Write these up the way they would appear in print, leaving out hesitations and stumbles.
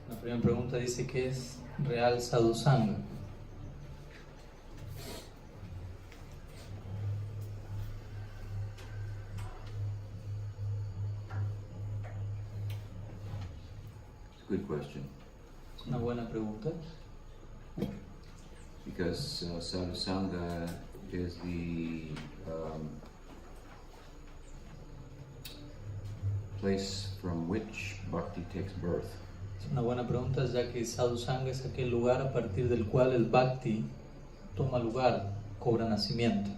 La primera pregunta dice ¿qué es real sadhusanga? Good question. Es una buena pregunta. Because sadhusanga is the place from which bhakti takes birth. Es una buena pregunta ya que sadhusanga es aquel lugar a partir del cual el bhakti toma lugar, cobra nacimiento.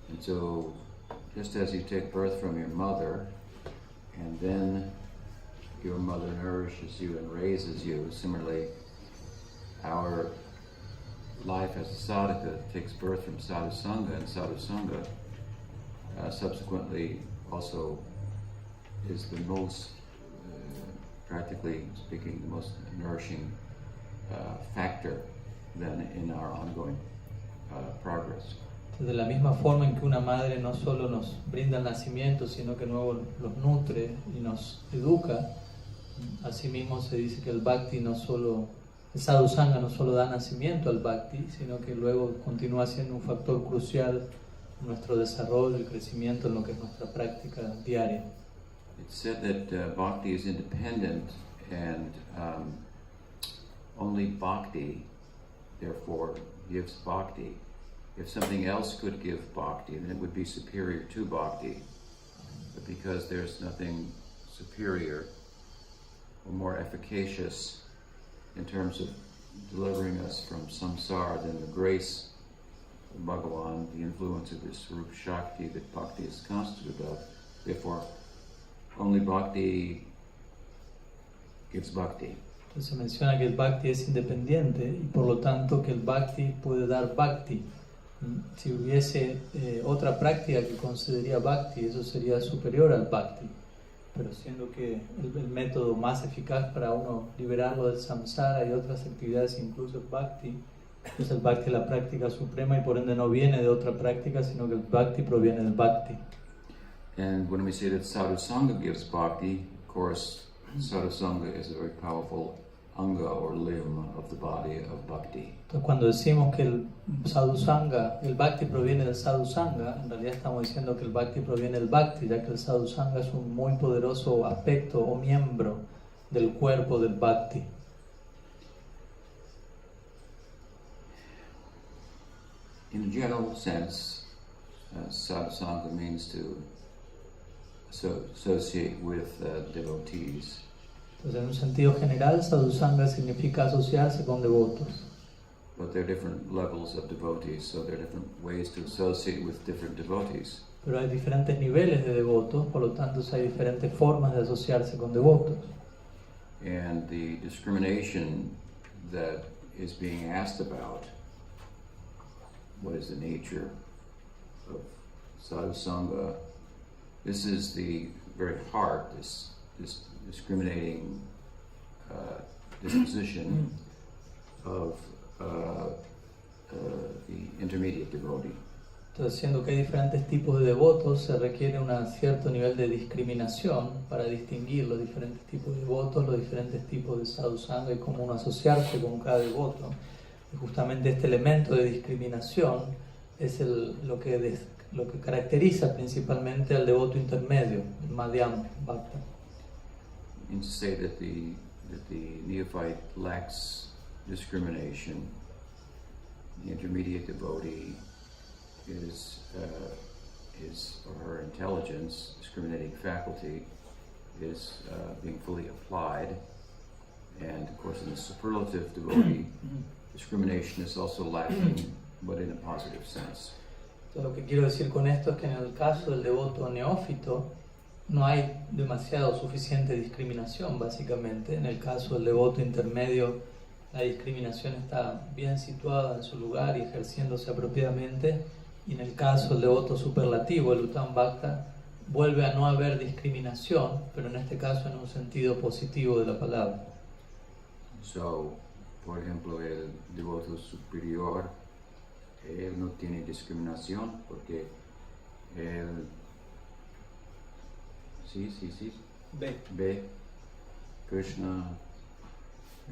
And so, just as you take birth from your mother, and then your mother nourishes you and raises you, similarly, our life as a sadhaka takes birth from sadhusanga, and sadhusanga subsequently also is the most, practically speaking, the most nourishing factor then in our ongoing progress. De la misma forma en que una madre no solo nos brinda el nacimiento, sino que luego los nutre y nos educa, asimismo se dice que el bhakti no solo, el sadhusanga no solo da nacimiento al bhakti, sino que luego continúa siendo un factor crucial en nuestro desarrollo y crecimiento en lo que es nuestra práctica diaria. It's said that bhakti is independent and only bhakti, therefore, gives bhakti. If something else could give bhakti, then it would be superior to bhakti. But because there's nothing superior or more efficacious in terms of delivering us from samsara than the grace of Bhagavan, the influence of this Rupa Shakti that bhakti is constituted of, therefore, only bhakti gives bhakti. Entonces se menciona que el bhakti es independiente y por lo tanto que el bhakti puede dar bhakti. Si hubiese otra práctica que concedería bhakti, eso sería superior al bhakti. Pero siendo que el método más eficaz para uno liberarlo del samsara y otras actividades incluso el bhakti, pues el bhakti es la práctica suprema y por ende no viene de otra práctica, sino que el bhakti proviene del bhakti. And when we say that sadhusanga gives bhakti, of course, sadhusanga is a very powerful anga or limb of the body of bhakti. Entonces cuando decimos que el sadhusanga, el bhakti proviene del sadhusanga, en realidad estamos diciendo que el bhakti proviene del bhakti, ya que el sadhusanga es un muy poderoso aspecto o miembro del cuerpo del bhakti. In a general sense, sadhusanga means to associate with devotees. Entonces, en un sentido general, sadhusanga significa asociarse con devotos. But there are different levels of devotees, so there are different ways to associate with different devotees. Pero hay diferentes niveles de devotos, por lo tanto hay diferentes formas de asociarse con devotos. And the discrimination that is being asked about, what is the nature of sadhusanga, this is the very heart, this discriminating disposition of the intermediate devotee. Entonces, siendo que hay diferentes tipos de devotos, se requiere un cierto nivel de discriminación para distinguir los diferentes tipos de devotos, los diferentes tipos de sadhusanga y cómo uno asociarse con cada devoto. Y justamente este elemento de discriminación es lo que caracteriza principalmente al devoto intermedio, el madhyam bhakta. And to say that the neophyte lacks discrimination, the intermediate devotee is or her intelligence, discriminating faculty, is being fully applied, and of course in the superlative devotee, discrimination is also lacking, but in a positive sense. Entonces, lo que quiero decir con esto es que en el caso del devoto neófito no hay demasiado suficiente discriminación, básicamente. En el caso del devoto intermedio, la discriminación está bien situada en su lugar y ejerciéndose apropiadamente. Y en el caso del devoto superlativo, el Uttam Bhakta, vuelve a no haber discriminación, pero en este caso en un sentido positivo de la palabra. So, por ejemplo, el devoto superior, él no tiene discriminación porque él ve Krishna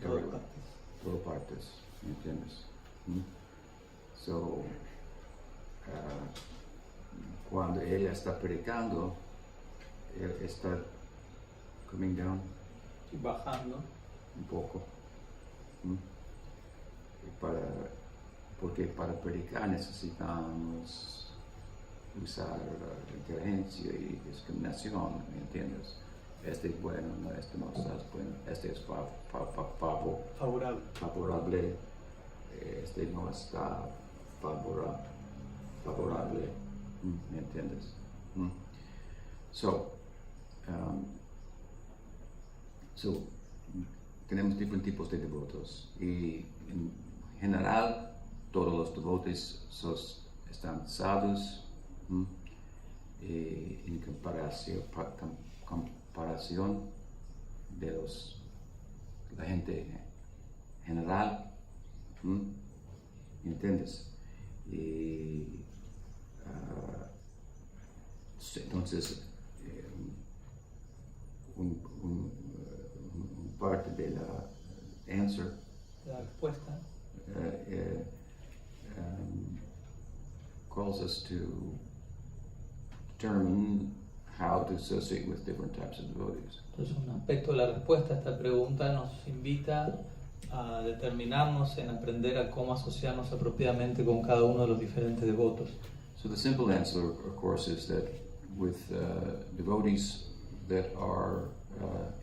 Todo partes, ¿me entiendes? ¿Mm? So, cuando ella está predicando, él está coming down, y bajando, un poco. ¿Mm? Porque para predicar necesitamos usar inteligencia y discriminación, ¿me entiendes? Este es bueno, no, este no es bueno, este es favorable, este no está favorable, ¿me entiendes? So, tenemos diferentes tipos de devotos y en general todos los devotos están sadhus en comparación de la gente general, ¿entiendes? Y entonces un parte de la answer, la respuesta, calls us to determine how to associate with different types of devotees. Entonces, un aspecto de la respuesta a esta pregunta nos invita a determinarnos en aprender a cómo asociarnos apropiadamente con cada uno de los diferentes devotos. So the simple answer, of course, is that with devotees that are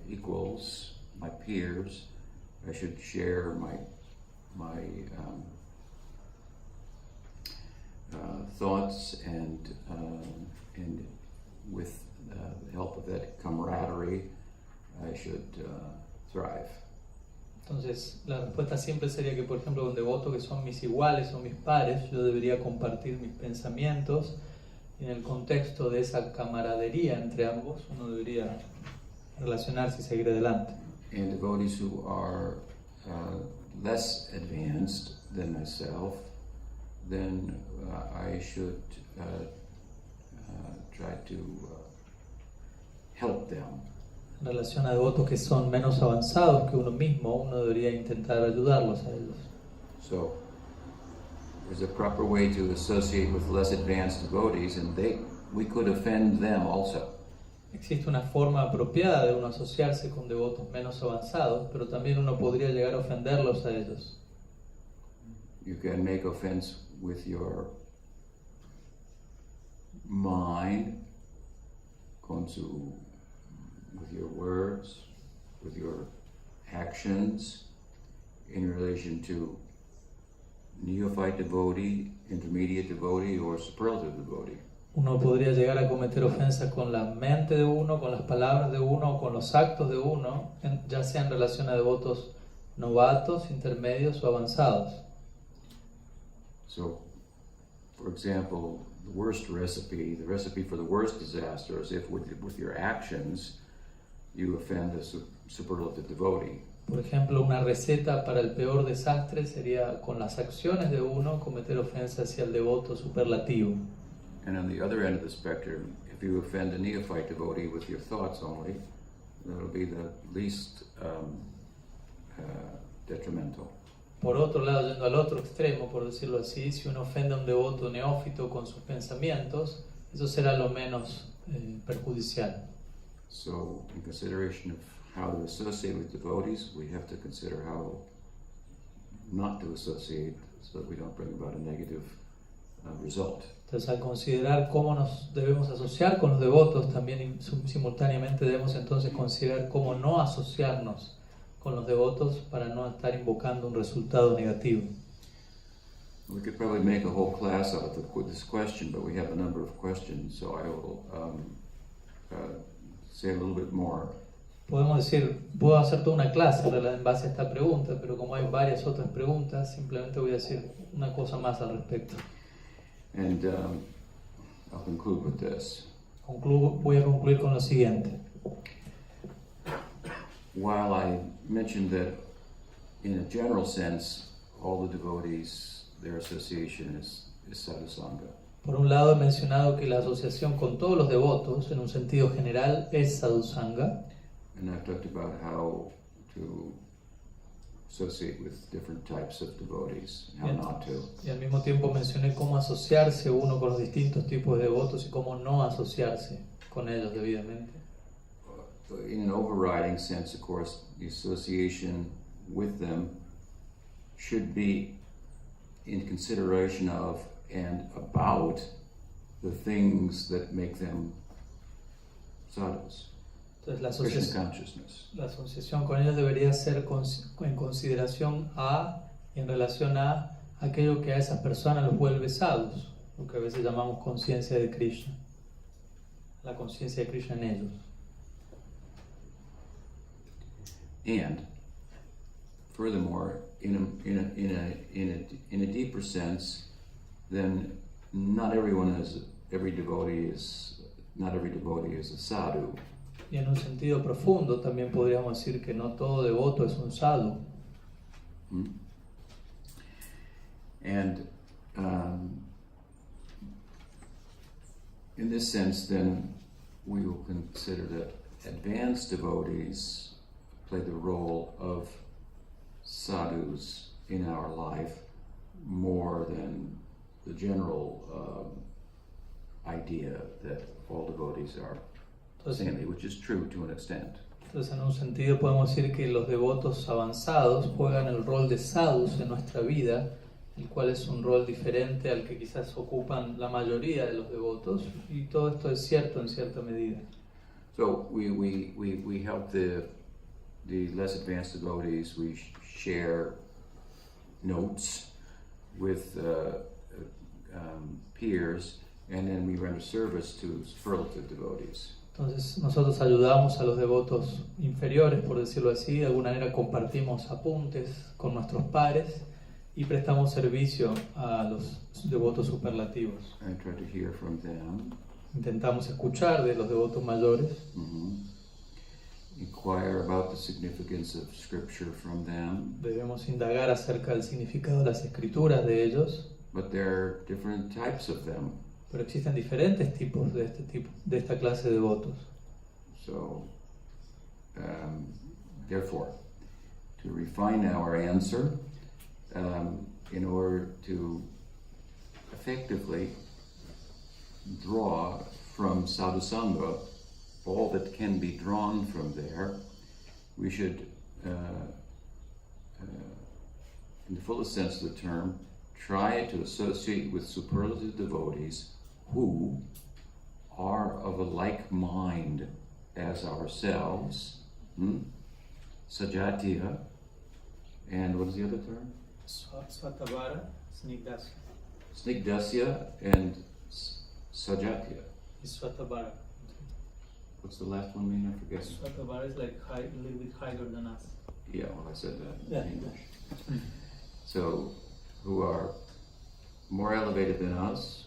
equals, my peers, I should share my thoughts and with the help of that camaraderie, I should thrive. Entonces, la respuesta siempre sería que, por ejemplo, con devotos que son mis iguales o mis pares, yo debería compartir mis pensamientos y en el contexto de esa camaradería entre ambos, uno debería relacionarse y seguir adelante. And devotees who are less advanced than myself, then I should try to help them. En relación a devotos que son menos avanzados que uno mismo, uno debería intentar ayudarlos a ellos. So, there's a proper way to associate with less advanced devotees, and we could offend them also. Existe una forma apropiada de uno asociarse con devotos menos avanzados, pero también uno podría llegar a ofenderlos a ellos. You can make offense with your mind, with your words, with your actions, in relation to neophyte devotee, intermediate devotee, or superlative devotee. Uno podría llegar a cometer ofensas con la mente de uno, con las palabras de uno o con los actos de uno, ya sea en relación a devotos novatos, intermedios o avanzados. So, for example, the recipe for the worst disaster is if with your actions you offend a superlative devotee. Por ejemplo, una receta para el peor desastre sería con las acciones de uno cometer ofensas hacia el devoto superlativo. And on the other end of the spectrum, if you offend a neophyte devotee with your thoughts only, that'll be the least detrimental. Por otro lado, yendo al otro extremo, por decirlo así, si uno ofende a un devoto neófito con sus pensamientos, eso será lo menos perjudicial. So, in consideration of how to associate with devotees, we have to consider how not to associate so that we don't bring about a negative result. Entonces, al considerar cómo nos debemos asociar con los devotos, también simultáneamente debemos entonces considerar cómo no asociarnos con los devotos para no estar invocando un resultado negativo. We could probably make a whole class out of this question, but we have a number of questions, so I will say a little bit more. Puedo hacer toda una clase en base a esta pregunta, pero como hay varias otras preguntas, simplemente voy a decir una cosa más al respecto. And I'll conclude with this. Voy a concluir con lo siguiente. While I mentioned that in a general sense, all the devotees, their association is sadhusanga. Por un lado he mencionado que la asociación con todos los devotos, en un sentido general, es sadhusanga. And I've talked about how to associate with different types of devotees and how Bien. not to. Y al mismo tiempo mencioné cómo asociarse uno con los distintos tipos de devotos y cómo no asociarse con ellos debidamente. In an overriding sense, of course, the association with them should be in consideration of and about the things that make them sadhus. Entonces Krishna consciousness. la asociación con ellos debería ser en consideración a y en relación a aquello que a esas personas los vuelve sadhus, lo que a veces llamamos conciencia de Krishna, la conciencia de Krishna en ellos. And furthermore, in a deeper sense, then not every devotee is a sadhu. Y en un sentido profundo también podríamos decir que no todo devoto es un sadhu. And in this sense, then, we will consider that advanced devotees play the role of sadhus in our life more than the general idea that all devotees are saintly, which is true to an extent. Entonces, en un sentido podemos decir que los devotos avanzados juegan el rol de sadhus en nuestra vida, el cual es un rol diferente al que quizás ocupan la mayoría de los devotos, y todo esto es cierto en cierta medida. So we help the less advanced devotees. We share notes with peers, and then we render service to superlative devotees. Entonces nosotros ayudamos a los devotos inferiores, por decirlo así, de alguna manera compartimos apuntes con nuestros pares y prestamos servicio a los devotos superlativos. I try to hear from them. Intentamos escuchar de los devotos mayores. Inquire about the significance of scripture from them. Debemos indagar acerca del significado de las escrituras de ellos. But there are different types of them. Pero existen diferentes tipos de esta clase de devotos. So, therefore, to refine our answer, in order to effectively draw from sadhusanga all that can be drawn from there, we should, in the fullest sense of the term, try to associate with superlative devotees who are of a like mind as ourselves, sajatiya, and what is the other term? Svatavara, Snigdasya. Snigdasya and sajatiya. Svatavara. What's the last one mean? I forget. Svatavara is like a little bit higher than us. Yeah, well, I said that Yeah. in English. So, who are more elevated than us.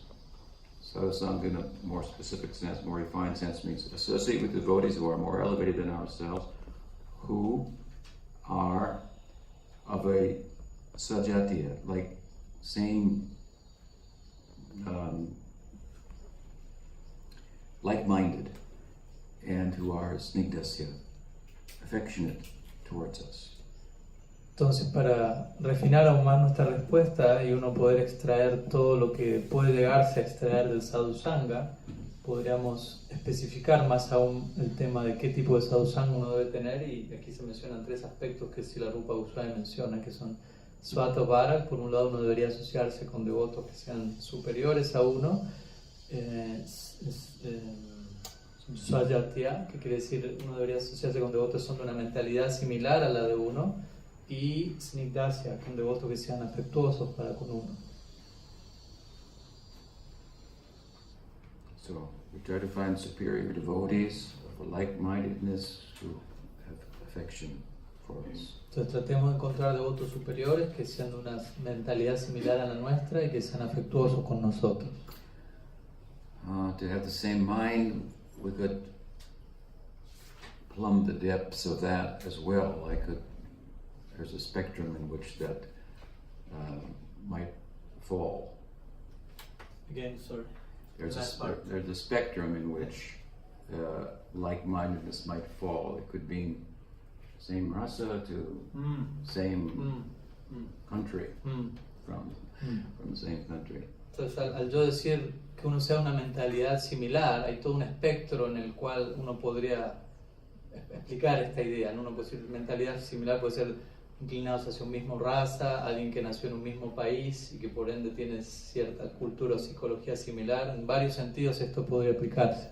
Sadhusanga in a more specific sense, more refined sense, means associate with devotees who are more elevated than ourselves, who are of a sajatiya, like same, like-minded, and who are snigdasya, affectionate towards us. Entonces, para refinar aún más nuestra respuesta y uno poder extraer todo lo que puede llegarse a extraer del sadhusanga, podríamos especificar más aún el tema de qué tipo de sadhusanga uno debe tener, y aquí se mencionan tres aspectos que Srila Rupa Goswami menciona, que son Svatavara. Por un lado, uno debería asociarse con devotos que sean superiores a uno, Swajatya, que quiere decir uno debería asociarse con devotos que son de una mentalidad similar a la de uno, y Snigdasya, con devotos que sean afectuosos para con uno. So we try to find superior devotees of a like-mindedness who have affection for us. Entonces tratemos de encontrar devotos superiores que sean de una mentalidad similar a la nuestra y que sean afectuosos con nosotros. To have the same mind, we could plumb the depths of that as well. There's a spectrum in which that might fall. Again, sorry. There's a spectrum in which like-mindedness might fall. It could mean same rasa to same country from the same country. Entonces, al yo decir que uno sea una mentalidad similar, hay todo un espectro en el cual uno podría explicar esta idea, ¿no? Uno puede decir mentalidad similar, puede ser inclinados hacia un mismo raza, alguien que nació en un mismo país y que por ende tiene cierta cultura o psicología similar. En varios sentidos esto podría aplicarse.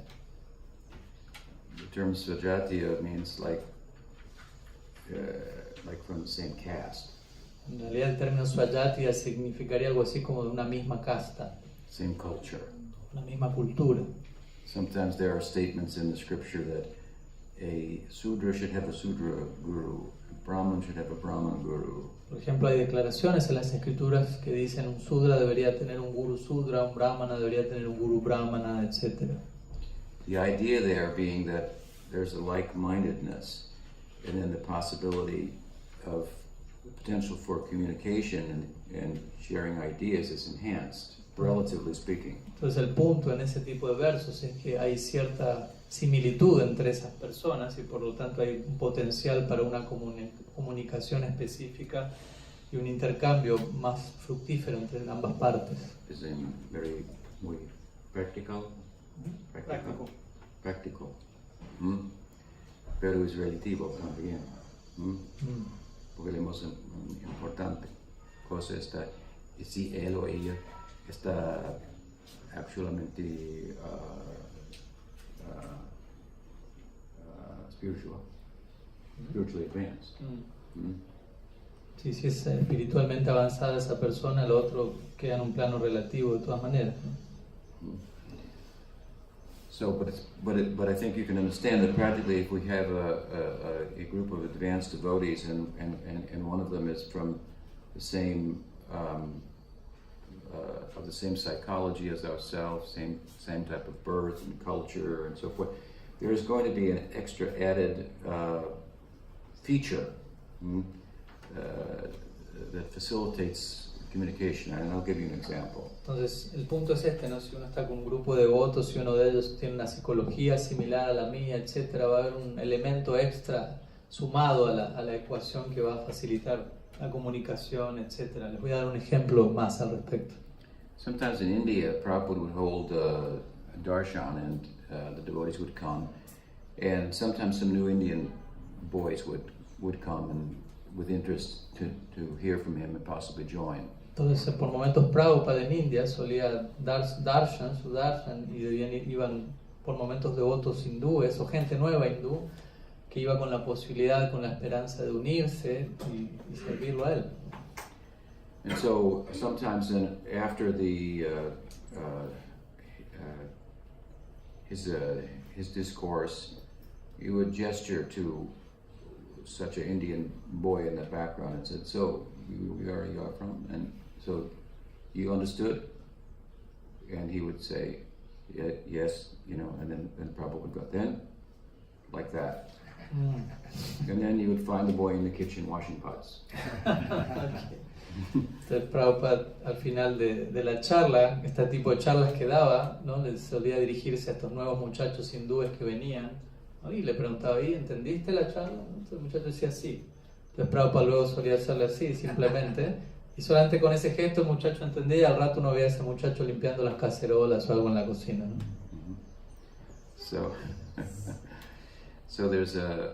The term Svajatiya means like from the same caste. En realidad el término Swajatiya significaría algo así como de una misma casta. Same culture. Una misma cultura. Sometimes there are statements in the scripture that a Sudra should have a Sudra guru, a Brahman should have a Brahman guru. Por ejemplo, hay declaraciones en las escrituras que dicen un Sudra debería tener un guru Sudra, un Brahmana debería tener un guru Brahmana, etc. The idea there being that there's a like-mindedness and then the possibility of the potential for communication and sharing ideas is enhanced, relatively speaking. Entonces el punto en ese tipo de versos es que hay cierta similitud entre esas personas y por lo tanto hay un potencial para una comunicación específica y un intercambio más fructífero entre ambas partes. Is muy practical. Práctico. Pero es relativo también. Porque la más importante cosa está, y si él o ella está absolutamente spiritually advanced. Sí, si es espiritualmente avanzada esa persona, el otro queda en un plano relativo de todas maneras, ¿no? So, but I think you can understand that practically, if we have a group of advanced devotees and one of them is from the same of the same psychology as ourselves, same type of birth and culture and so forth, there is going to be an extra added feature that facilitates communication, and I'll give you an example. Entonces, el punto es este, ¿no? Si uno está con un grupo de devotos, si uno de ellos tiene una psicología similar a la mía, etcétera, va a haber un elemento extra sumado a la ecuación que va a facilitar la comunicación, etcétera. Les voy a dar un ejemplo más al respecto. Sometimes in India, Prabhupada would hold a darshan and the devotees would come, and sometimes some new Indian boys would come and with interest to hear from him and possibly join. Entonces, por momentos Prabhupada en India solía dar su darshan, y iban por momentos devotos hindúes o gente nueva hindú que iba con la posibilidad, con la esperanza de unirse y servirlo a él. And so sometimes after his discourse, you would gesture to such an Indian boy in the background and said, "So, where are you from?" And so you understood? And he would say, "Yeah, yes," and then Prabhupada would go, "Then, like that." And then you would find the boy in the kitchen washing pots. Okay. Entonces Prabhupada al final de la charla, este tipo de charlas que daba, ¿no? Le solía dirigirse a estos nuevos muchachos hindúes que venían, ¿no? Y le preguntaba, ¿y entendiste la charla? Entonces el muchacho decía sí. Entonces Prabhupada luego solía hacerle así, simplemente, y solamente con ese gesto el muchacho entendía y al rato uno veía a ese muchacho limpiando las cacerolas o algo en la cocina, ¿no? So there's a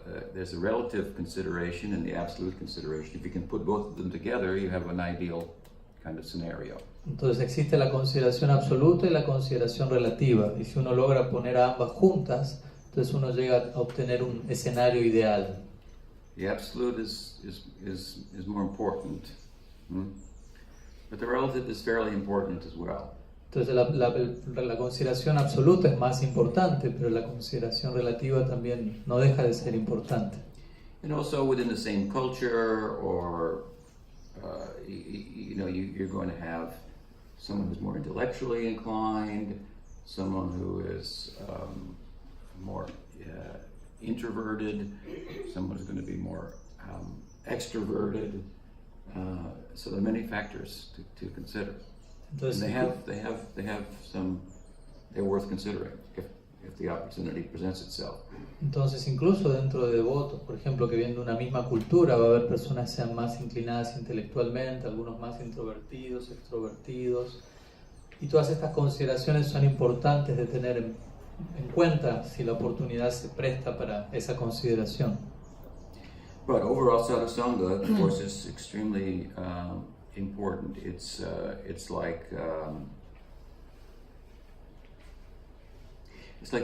relative consideration and the absolute consideration. If you can put both of them together, you have an ideal kind of scenario. Entonces existe la consideración absoluta y la consideración relativa, y si uno logra poner a ambas juntas, entonces uno llega a obtener un escenario ideal. The absolute is more important, but the relative is fairly important as well. Entonces la consideración absoluta es más importante, pero la consideración relativa también no deja de ser importante. And also within the same culture, or you're going to have someone who's more intellectually inclined, someone who is more introverted, someone who's going to be more extroverted. So there are many factors to consider. Entonces, and they have some, they're worth considering if the opportunity presents itself. Entonces, incluso dentro de devotos, por ejemplo, que vienen de una misma cultura, va a haber personas que sean más inclinadas intelectualmente, algunos más introvertidos, extrovertidos, y todas estas consideraciones son importantes de tener en cuenta si la oportunidad se presta para esa consideración. But overall sadhusanga, of course, is extremely important. It's like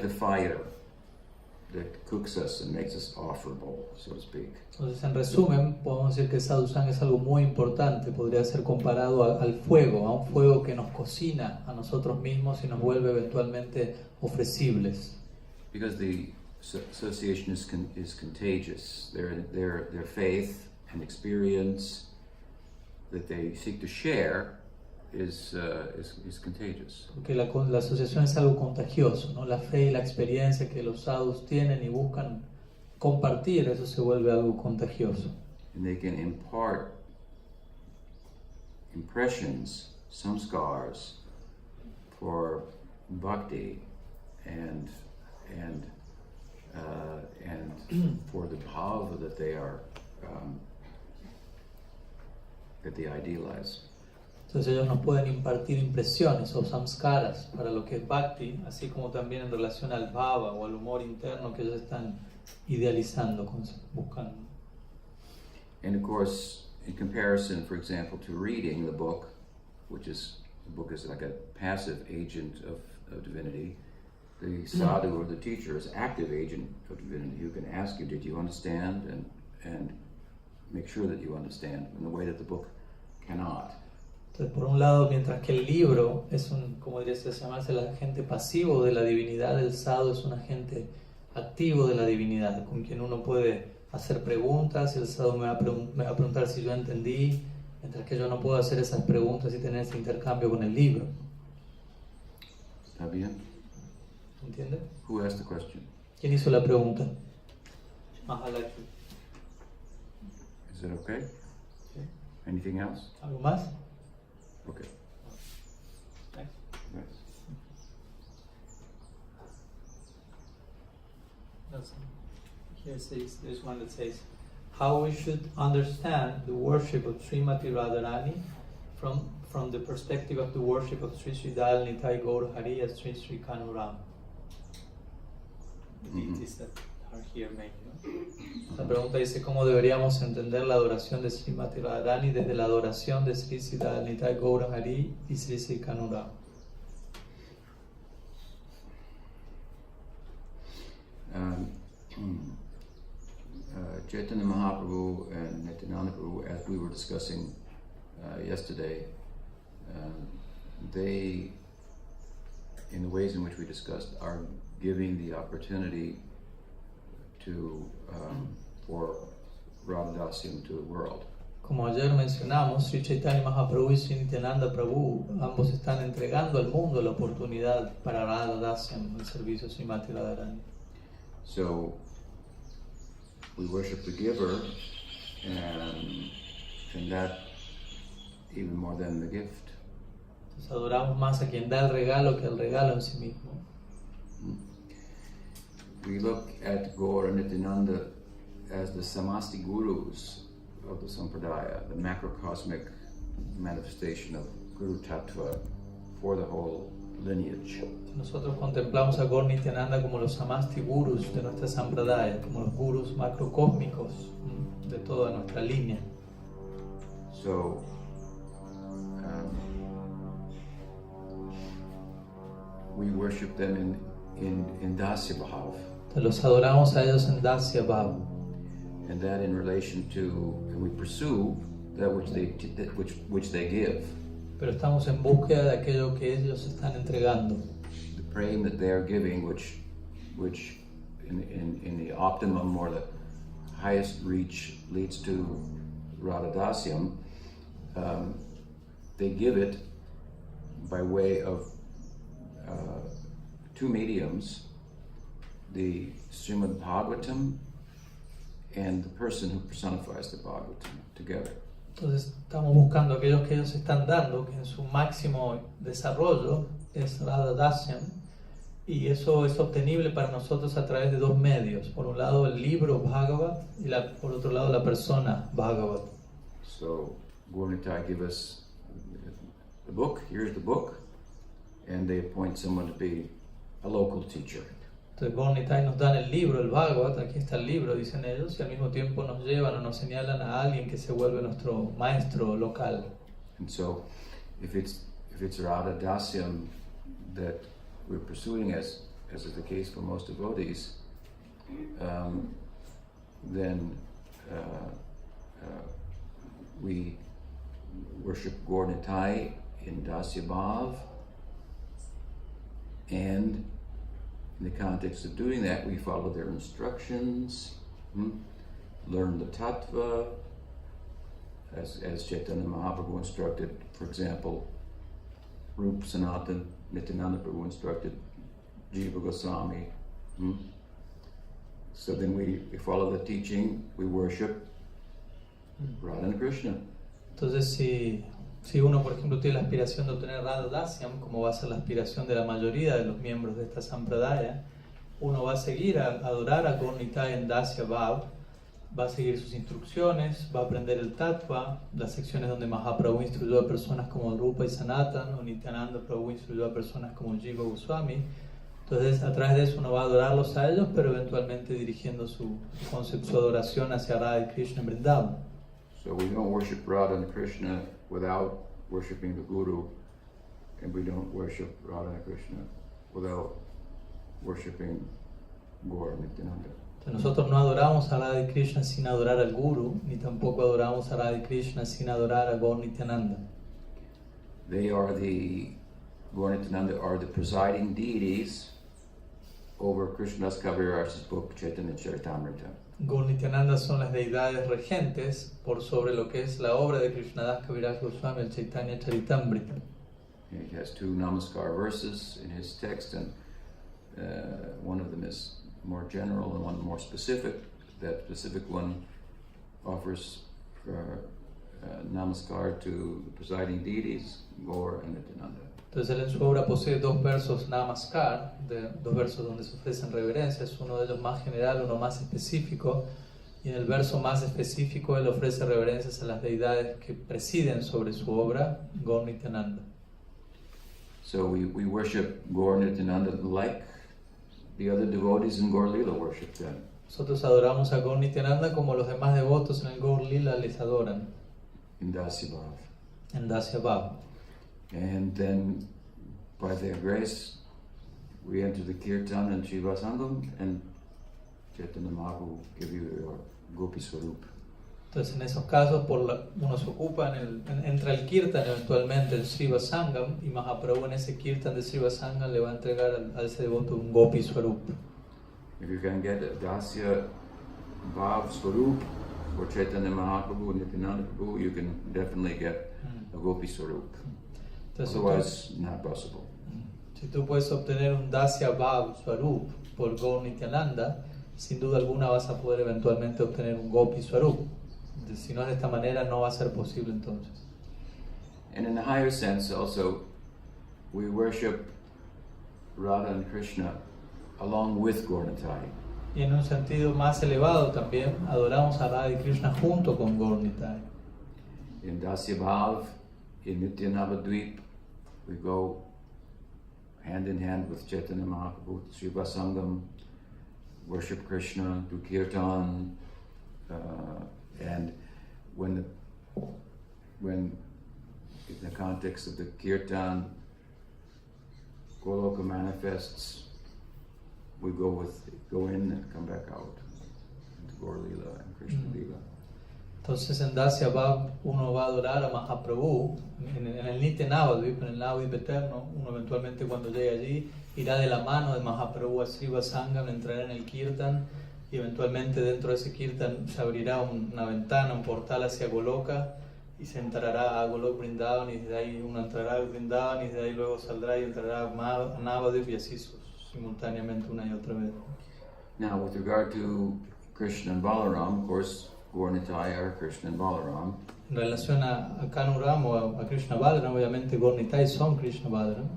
the fire that cooks us and makes us offerable, so to speak. Entonces, en resumen, podemos decir que sadhusanga es algo muy importante, podría ser comparado al fuego, a un fuego que nos cocina a nosotros mismos y nos vuelve eventualmente ofrecibles. Because the association is contagious. Their faith and experience that they seek to share is contagious. Porque la asociación es algo contagioso, ¿no? La fe y la experiencia que los sadhus tienen y buscan compartir, eso se vuelve algo contagioso. And they can impart impressions, samskars, for bhakti and for the bhava that they are that they idealize. Entonces ellos nos pueden impartir impresiones o samskaras para lo que es bhakti, así como también en relación al bhava o al humor interno que ellos están idealizando, buscando. And of course, in comparison, for example, to reading the book is like a passive agent of divinity. The sadhu or the teacher is active agent of divinity who can ask you, did you understand? And make sure that you understand in the way that the book cannot. Entonces, por un lado, mientras que el libro es como diría llamarse el agente pasivo de la divinidad, el sadhu es un agente activo de la divinidad, con quien uno puede hacer preguntas y el sadhu me va a preguntar si yo entendí, mientras que yo no puedo hacer esas preguntas y tener ese intercambio con el libro. ¿Está bien? ¿Entiende? Who asked the question? ¿Quién hizo la pregunta? Mahalakshmi. Is it okay? Sí. Anything else? ¿Algo más? Okay. Thanks. Nice. Here says, there's one that says, how we should understand the worship of Srimati Radharani from the perspective of the worship of Sri Sri Dal Nitai Gaur Hari as Sri Sri Kanuram. The deities that are here made. La pregunta dice cómo deberíamos entender la adoración de Srimati Radharani desde la adoración de Sri Sri Dal Nitai Gaur Hari y Sri Sri Kanuram. Chaitanya Mahaprabhu and Nityananda Prabhu, as we were discussing yesterday, they, in the ways in which we discussed, are giving the opportunity to for Radhadasyam to the world. Como ayer mencionamos, Sri Chaitanya Mahaprabhu y Sri Nityananda Prabhu ambos están entregando al mundo la oportunidad para Radhadasyam, el servicio Srimati Radharani. So we worship the giver, and that even more than the gift. Entonces adoramos más a quien da el regalo que el regalo en sí mismo. We look at Gaur and Nityananda as the samasti gurus of the sampradaya, the macrocosmic manifestation of Guru Tattva for the whole lineage. Nosotros contemplamos a Gaur Nityananda como los samasti gurus de nuestra sampradaya, como los gurus macrocósmicos de toda nuestra línea. So, we worship them in Dasya Bhav. Los adoramos a ellos en Dasya Bhav. And that in relation to, and we pursue that which they give. Pero estamos en búsqueda de aquello que ellos están entregando. The praying that they are giving, which in the optimum or the highest reach leads to Radhadasyam, they give it by way of two mediums, the Srimad Bhagavatam and the person who personifies the Bhagavatam together. Entonces estamos buscando aquellos que ellos están dando, que en su máximo desarrollo es Radhadasyam, Y eso es obtenible para nosotros a través de dos medios. Por un lado el libro Bhagavat y por otro lado la persona Bhagavat. So Gaura give us the book, here's the book, and they appoint someone to be a local teacher. Entonces Gaura nos dan el libro, el Bhagavat, aquí está el libro, dicen ellos, y al mismo tiempo nos llevan o nos señalan a alguien que se vuelve nuestro maestro local. And so if it's Radha Dasyam that we're pursuing, as is the case for most devotees, then we worship Gaura in Dasya Bhav, and in the context of doing that, we follow their instructions, learn the tattva, as Chaitanya Mahaprabhu instructed. For example, Rup Sanatan Nityananda Prabhu instructed Jiva Goswami. So then we follow the teaching, we worship Radha and Krishna. Entonces si uno, por ejemplo, tiene la aspiración de obtener Radha Dasyam, como va a ser la aspiración de la mayoría de los miembros de esta Sampradaya, uno va a seguir a adorar a Gaura en Dasya Bhav, va a seguir sus instrucciones, va a aprender el Tattva, las secciones donde Mahaprabhu instruyó a personas como Rupa y Sanatan, o Nityananda Prabhu instruyó a personas como Jiva Goswami. Entonces, a través de eso uno va a adorarlos a ellos, pero eventualmente dirigiendo su adoración hacia Radha y Krishna en Vrindavan. So we don't worship Radha and Krishna without worshiping the Guru, and we don't worship Radha and Krishna without worshiping Gaura Nityananda. Nosotros no adoramos a Radha y Krishna sin adorar al Guru, ni tampoco adoramos a Radha y Krishna sin adorar a Gaura Nityananda. Gaura Nityananda are the presiding deities over Krishnadas Kaviraj's book Chaitanya Charitamrita. Gaura Nityananda son las deidades regentes por sobre lo que es la obra de Krishnadas Kaviraj Goswami, el Chaitanya Charitamrita. He has two namaskar verses in his text, and one of them is more general and one more specific. That specific one offers namaskar to the presiding deities, Gaura and Nityananda. Entonces él en su obra posee dos versos namaskar, dos versos donde se ofrecen reverencias, uno de ellos más general, uno más específico, y en el verso más específico él ofrece reverencias a las deidades que presiden sobre su obra, Gaura Nityananda. So we worship Gaura Nityananda like the other devotees in Gaur Lila worship them. Nosotros adoramos a Gaura Nityananda como los demás devotos en el Gaur Lila les adoran. In Dasya Bhav. En Dasya Bhav. And then, by their grace, we enter the Kirtan and Shiva Sangam, and Chaitanya Mahaprabhu give you your Gopi Swarup. Entonces, en esos casos, uno se ocupa, entra el Kirtan eventualmente en Shiva Sangam, y Mahaprabhu en ese Kirtan de Shiva Sangam le va a entregar a ese devoto un Gopi Swarup. If you can get a Dasya Bhav Swarup for Chaitanya Mahaprabhu and Nityananda Prabhu, you can definitely get a Gopi Swarup. Entonces, otherwise, not possible. Si tú puedes obtener un Dasya Bhav Swarup por Gaura Nityananda, sin duda alguna vas a poder eventualmente obtener un Gopi Swarup. Si no es de esta manera, no va a ser posible entonces. And in a higher sense also, we worship Radha and Krishna along with Gaura. Y en un sentido más elevado también, adoramos a Radha y Krishna junto con Gaura. In Dasya Bhav, in Nityanavadvip, we go hand in hand with Chaitanya Mahaprabhu, Shiva Sangam, worship Krishna, do Kirtan, and when in the context of the Kirtan, Goloka manifests, we go in and come back out into Gaur Lila and Krishna Lila. Entonces en Dasya Bhav uno va a adorar a Mahaprabhu en el Nitya Navadvip, en el Navadvip eterno. Uno eventualmente cuando llegue allí irá de la mano de Mahaprabhu a Shiva Sangam, entrará en el Kirtan y eventualmente dentro de ese Kirtan se abrirá una ventana, un portal hacia Goloka y se entrará a Golok Vrindavan, y desde ahí uno entrará a Vrindavan y desde ahí luego saldrá y entrará a Navadvip, y así simultáneamente una y otra vez. Now with regard to Krishna and Balaram, of course, Gaura are Krishna and Balaram. En relación a Kanuram o a Krishna Balaram, obviamente Gaura son Krishna Balaram.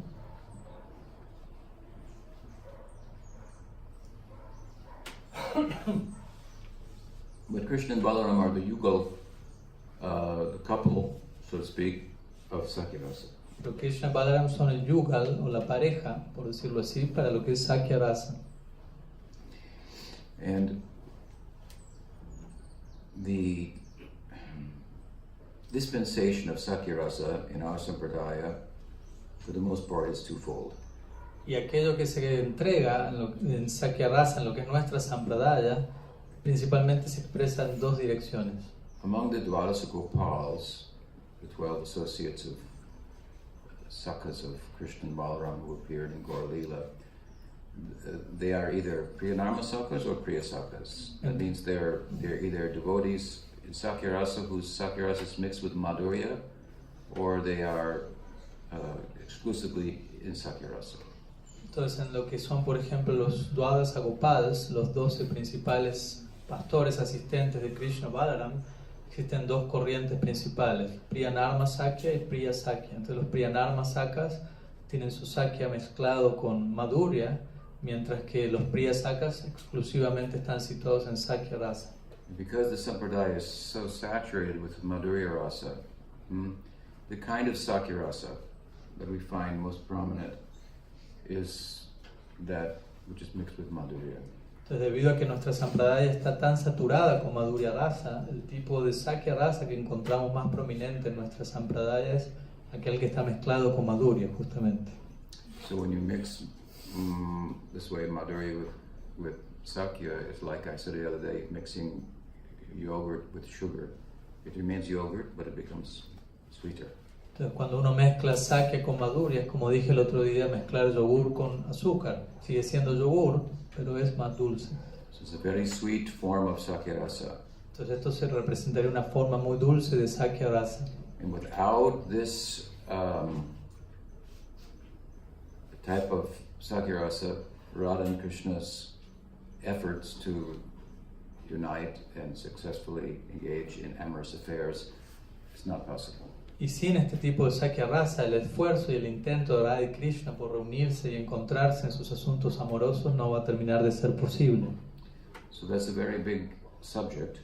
But Krishna and Balaram are the yugal, the couple, so to speak, of Sakyarasa. Pero Krishna y Balaram son el yugal o la pareja, por decirlo así, para lo que es Sakya Rasa. And the dispensation of Sakyarasa in our sampradaya, for the most part, is twofold. Y aquello que se entrega en Sakya Rasa, en lo que es nuestra sampradaya, principalmente se expresa en dos direcciones. Among the Dwadasa Gopals, the 12 associates of Sakhas of Krishna and Balaram who appeared in Gaur Leela, they are either Priyanarma Sakhas or Priya Sakhas. That means they're either devotees in Sakyarasa whose Sakyarasa is mixed with Madhurya, or they are exclusively in Sakyarasa. Entonces, en lo que son, por ejemplo, los Dwadasa Gopals, los 12 principales pastores asistentes de Krishna Balaram, existen dos corrientes principales, Priyanarma Sakya y Priya Sakya. Entonces, los Priyanarma Sakhas tienen su Sakya mezclado con Madhurya, mientras que los Priya Sakhas exclusivamente están situados en Sakya Rasa. Because the sampradaya is so saturated with Madhurya Rasa, the kind of Sakya Rasa that we find most prominent is that which is mixed with Madhurya. Entonces, debido a que nuestra sampradaya está tan saturada con Madhurya Rasa, el tipo de Sakya Rasa que encontramos más prominente en nuestra sampradaya es aquel que está mezclado con Madhurya, justamente. So when you mix this way Madhurya with Sakya, it's like I said the other day, mixing yogurt with sugar. It remains yogurt, but it becomes sweeter. Entonces, cuando uno mezcla Sakya con Madhurya, es como dije el otro día, mezclar yogur con azúcar. Sigue siendo yogur, pero es más dulce. So it's a very sweet form of Sakya Rasa. Entonces esto se representaría una forma muy dulce de Sakya Rasa. And without this type of Sakya Rasa, Radha and Krishna's efforts to unite and successfully engage in amorous affairs is not possible. Y sin este tipo de Sakya Rasa, el esfuerzo y el intento de Radha y Krishna por reunirse y encontrarse en sus asuntos amorosos no va a terminar de ser posible. So that's a very big subject.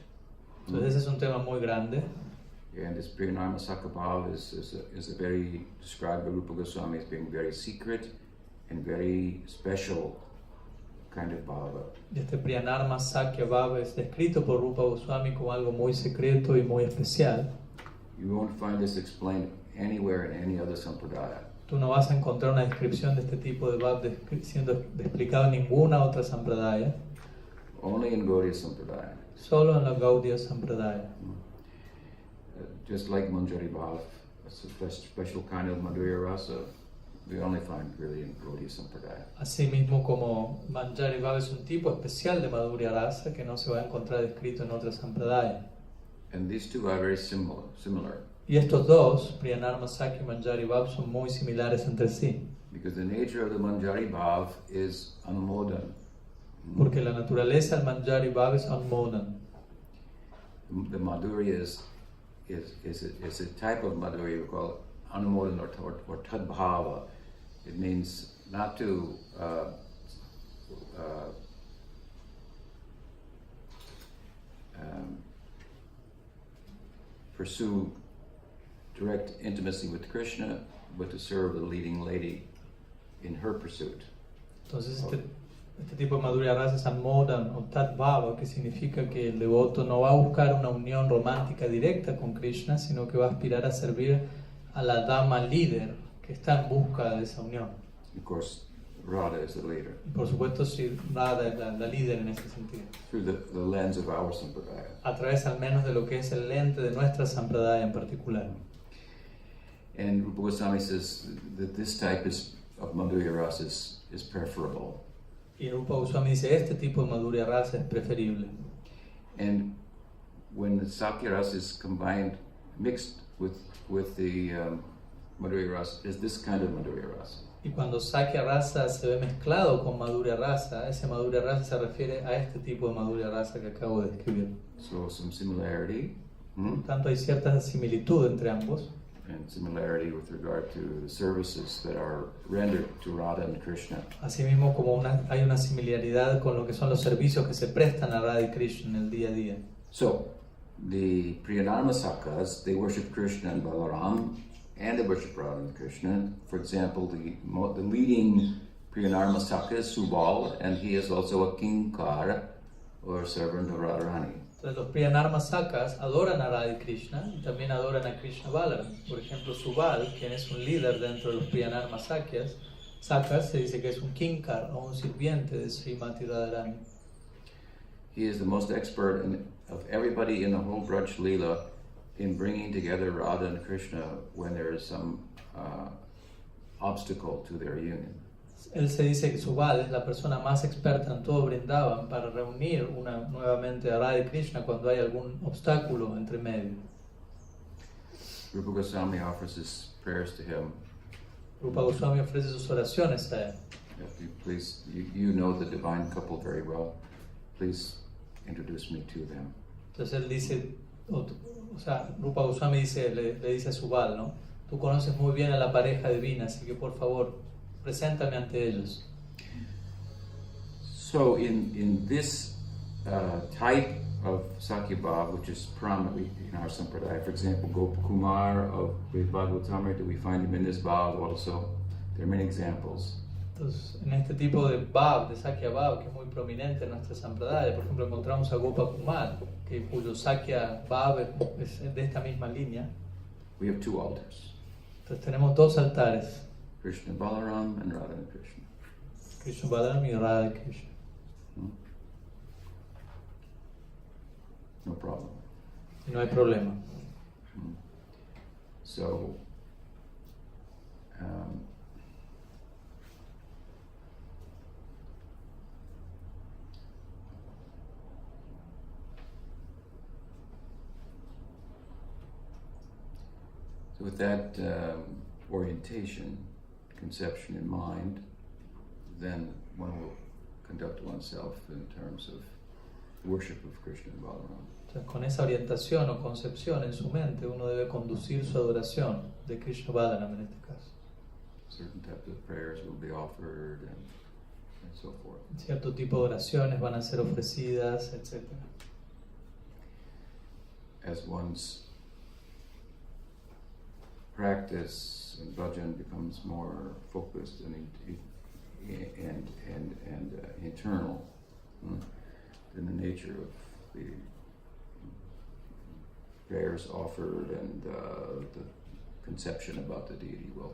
Entonces ese es un tema muy grande. And this Priyanarma Sakabhava is a very, described by Rupa Goswami as being very secret and very special kind of bhava. Y este Priyanarma Sakya Bhava es descrito por Rupa Goswami como algo muy secreto y muy especial. You won't find this explained anywhere in any other sampradaya. Tú no vas a encontrar una descripción de este tipo de bhava siendo explicado en ninguna otra sampradaya. Only in Gaudiya Sampradaya. Solo en la Gaudiya Sampradaya. Just like Manjari Bhav, it's a special kind of Madhurya Rasa, we only find really in Gaudiya Sampradaya. Asimismo como Manjari Bhava es un tipo especial de Madhurya Rasa que no se va a encontrar descrito en otra sampradaya. And these two are very similar. Y estos dos, Priyanarma Sakya y Manjari Bhav, son muy similares entre sí. Because the nature of the Manjari Bhav is Anumodan. Porque la naturaleza del Manjari Bhav es Anmodan. The Madhurya is a type of Madhurya we call Anumodan or Tadbhava. It means not to pursue direct intimacy with Krishna, but to serve the leading lady in her pursuit. Entonces este tipo de Madhurya Rasa es Anmodan o Tadbhava, que significa que el devoto no va a buscar una unión romántica directa con Krishna, sino que va a aspirar a servir a la dama líder que está en busca de esa unión. Of course, Radha is the leader. Y por supuesto, sí, Radha es la líder en ese sentido. Through the lens of our sampradaya. A través al menos de lo que es el lente de nuestra sampradaya en particular. And Rupa Goswami says that this type of Madhurya Rasa is preferable. Y Rupa Goswami dice, este tipo de Madhurya Rasa es preferible. And when the Sakya Rasa is combined, mixed with the Madhurya Rasa, is this kind of Madhurya Rasa. Y cuando Sakya Rasa se ve mezclado con Madhurya Rasa, ese Madhurya Rasa se refiere a este tipo de Madhurya Rasa que acabo de describir. So some similarity. Por tanto, hay cierta similitud entre ambos. and similarity with regard to the services that are rendered to Radha and Krishna. Asimismo, hay una similaridad con lo que son los servicios que se prestan a Radha y Krishna en el día a día. So, the Priyanarmasakas, they worship Krishna and Balaram, and they worship Radha and Krishna. For example, the leading Priyanarmasaka is Subal, and he is also a kinkar, or servant of Radharani. Entonces, los Priyanarmasakas adoran a Radha y Krishna y también adoran a Krishna Balaram. Por ejemplo, Subal, quien es un líder dentro de los Priyanarmasakas, se dice que es un kinkar o un sirviente de Srimati Radharani. He is the most expert of everybody in the whole Braj Leela in bringing together Radha and Krishna when there is some obstacle to their union. Él se dice que Subal es la persona más experta en todo Vrindavan para reunir nuevamente a Radha y Krishna cuando hay algún obstáculo entre medio. Rupa Goswami offers his prayers to him. Rupa Goswami ofrece sus oraciones a él. Please, you know the divine couple very well. Please introduce me to them. Entonces él dice, Rupa Goswami le dice a Subal, ¿no? Tú conoces muy bien a la pareja divina, así que por favor, preséntame ante ellos. So in this type of Sakya Bhav, which is prominent in our Sampradaya, for example, Gopakumar of Bhagavatamrita, we find him in this Bhav also. There are many examples. Entonces, en este tipo de Bhav, de Sakya Bhav, que es muy prominente en nuestra Sampradaya, por ejemplo, encontramos a Gopakumar, cuyo Sakya Bhav es de esta misma línea. We have two altars. Entonces tenemos dos altares. Krishna Balaram and Radha and Krishna. Krishna Balaram y Radha y Krishna. No problem. No hay problema. So, with that orientation, conception in mind, then one will conduct oneself in terms of worship of Krishna and Balaram. Entonces, con esa orientación o concepción en su mente, uno debe conducir su adoración de Krishna Balaram en este caso. Certain types of prayers will be offered and so forth. Cierto tipo de oraciones van a ser ofrecidas, etc. As one's practice and bhajan becomes more focused and internal, then the nature of the prayers offered and the conception about the deity will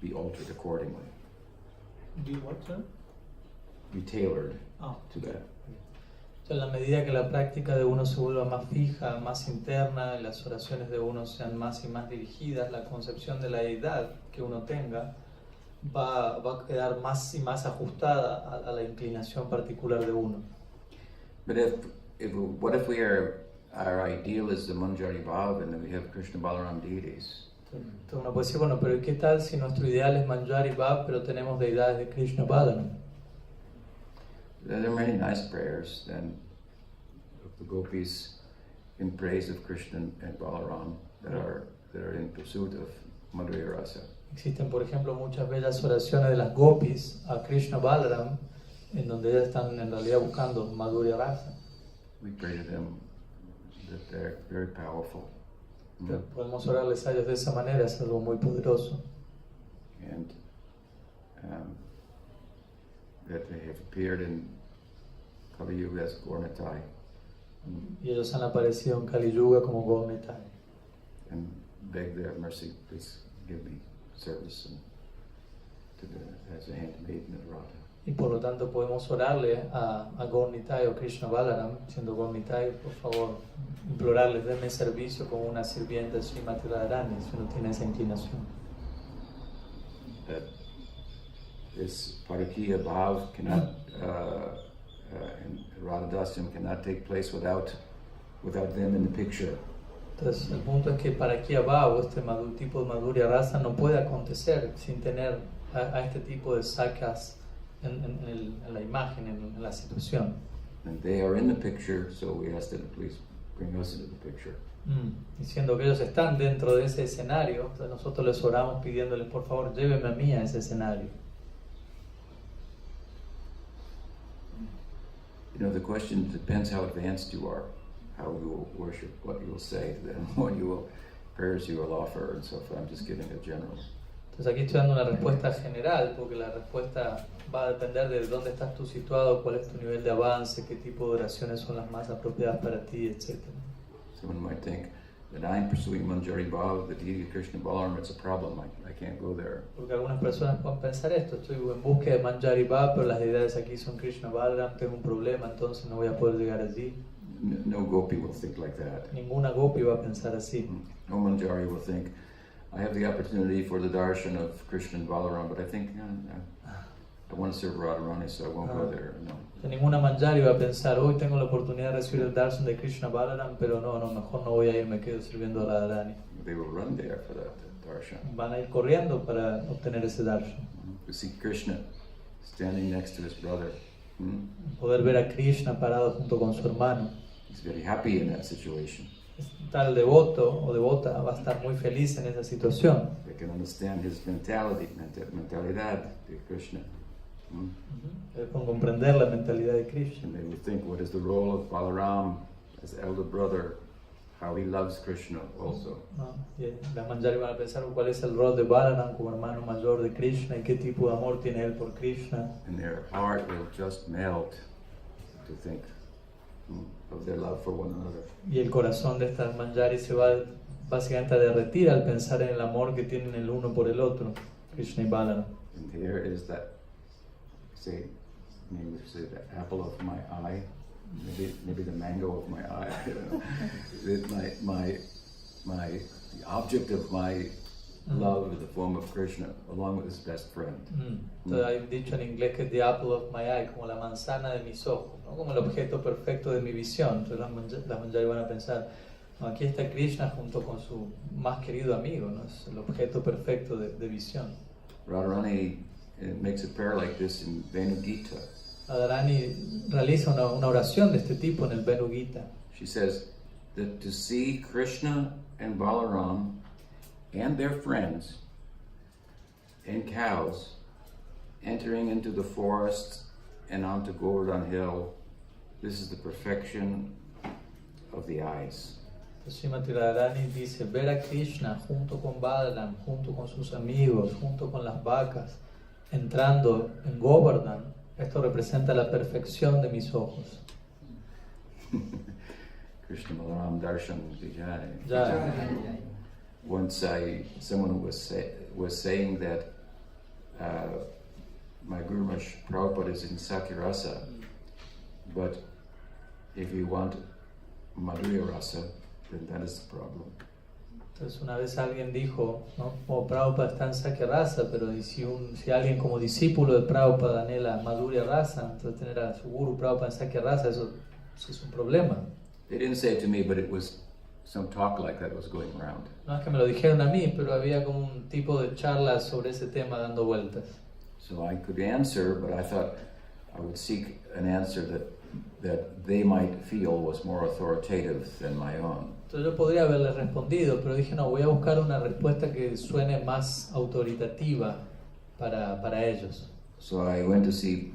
be altered accordingly. Be what, sir? Be tailored to that. En la medida que la práctica de uno se vuelva más fija, más interna, las oraciones de uno sean más y más dirigidas, la concepción de la deidad que uno tenga va a quedar más y más ajustada a la inclinación particular de uno. But what if our ideal is the Manjari Bhav and then we have Krishna Balaram deities? Entonces uno puede decir, bueno, pero ¿qué tal si nuestro ideal es Manjari Bhav, pero tenemos deidades de Krishna Balaram? There are many nice prayers then of the gopis in praise of Krishna and Balaram that are in pursuit of Madhurya Rasa. Existen, por ejemplo, muchas bellas oraciones de las gopis a Krishna Balaram, en donde ellas están en realidad buscando Madhurya Rasa. We pray to them that they're very powerful. Podemos orarles a ellos de esa manera, es algo muy poderoso. And that they have appeared in Kali Yuga as Gornatai. Y ellos han aparecido en Kali Yuga como Gornitai. And beg their mercy, please give me service as a handmaiden of Radha. Y por lo tanto podemos orarle a Gornitai o Krishna Balaram, siendo Gornitai, por favor, implorarles, denme servicio como una sirvienta de Srimati Radharani, si uno tiene esa inclinación. This Parakiya Bhav cannot, and Radhadasyam cannot take place without them in the picture. Entonces el punto es que Parakiya Bhav, este tipo de Madhurya Rasa, no puede acontecer sin tener a este tipo de sakas en la imagen, en la situación. And they are in the picture, so we asked them to please bring us into the picture. Diciendo que ellos están dentro de ese escenario, entonces nosotros les oramos pidiéndoles por favor lléveme a mí a ese escenario. You know, the question depends how advanced you are, how you will worship, what you will say to them, what you will, prayers you will offer, and so forth. I'm just giving a general. Entonces aquí estoy dando una respuesta general, porque la respuesta va a depender de dónde estás tú situado, cuál es tu nivel de avance, qué tipo de oraciones son las más apropiadas para ti, etc. Someone might think that I'm pursuing Manjari Bhav, the deity of Krishna Balaram, it's a problem, I can't go there. Porque algunas personas pueden pensar esto, estoy en búsqueda de Manjari Bhav, pero las deidades aquí son Krishna Balaram, tengo un problema, entonces no voy a poder llegar allí. No gopi will think like that. Ninguna gopi va a pensar así. No Manjari will think, I have the opportunity for the darshan of Krishna and Balaram, but I think I want to serve Radharani, so I won't go there. No. Ninguna Manjari va a pensar, hoy tengo la oportunidad de recibir el darshan de Krishna Balaram, pero no, mejor no voy a ir, me quedo sirviendo a Radharani. They will run there for that darshan. Van a ir corriendo para obtener ese darshan. To see Krishna standing next to his brother. Poder ver a Krishna parado junto con su hermano. He's very happy in that situation. Tal devoto o devota va a estar muy feliz en esa situación. They can understand his mentalidad de Krishna. Con comprender la mentalidad de Krishna. And they would think, what is the role of Balaram as elder brother? How he loves Krishna also. Las Manjari van a pensar cuál es el rol de Balaram como hermano mayor de Krishna y qué tipo de amor tiene él por Krishna. And their heart will just melt to think of their love for one another. Y el corazón de estas Manjari se va básicamente a derretir al pensar en el amor que tienen el uno por el otro, Krishna y Balaram. And here is that, say, in English, say the apple of my eye, maybe the mango of my eye. The object of my love is the form of Krishna, along with his best friend. Entonces hay un dicho en inglés que es the apple of my eye, como la manzana de mis ojos, ¿no? Como el objeto perfecto de mi visión. Entonces las Manjari van a pensar, no, aquí está Krishna junto con su más querido amigo, ¿no? Es el objeto perfecto de visión. Radharani makes a prayer like this in Venu Gita. Radharani realiza una oración de este tipo en el Venu Gita. She says that to see Krishna and Balaram and their friends and cows entering into the forest and onto Govardhan Hill, this is the perfection of the eyes. Srimati Radharani dice, ver a Krishna junto con Balaram, junto con sus amigos, junto con las vacas, entrando en Govardhan, esto representa la perfección de mis ojos. Krishna Balaram Darshan Vijay. Jai. Once someone was saying that my Guru Maharaj Prabhupada is in Sakirasa, but if you want Madhurya Rasa, then that is the problem. Entonces una vez alguien dijo, ¿no? Como Prabhupada está en Sakya Rasa, pero si alguien como discípulo de Prabhupada anhela Madhurya Rasa, entonces tener a su Guru Prabhupada en Sakya Rasa, eso es un problema. They didn't say it to me, but it was some talk like that was going around. No es que me lo dijeron a mí, pero había como un tipo de charla sobre ese tema dando vueltas. So I could answer, but I thought I would seek an answer that they might feel was more authoritative than my own. Entonces yo podría haberle respondido, pero dije no, voy a buscar una respuesta que suene más autoritativa para ellos. So I went to see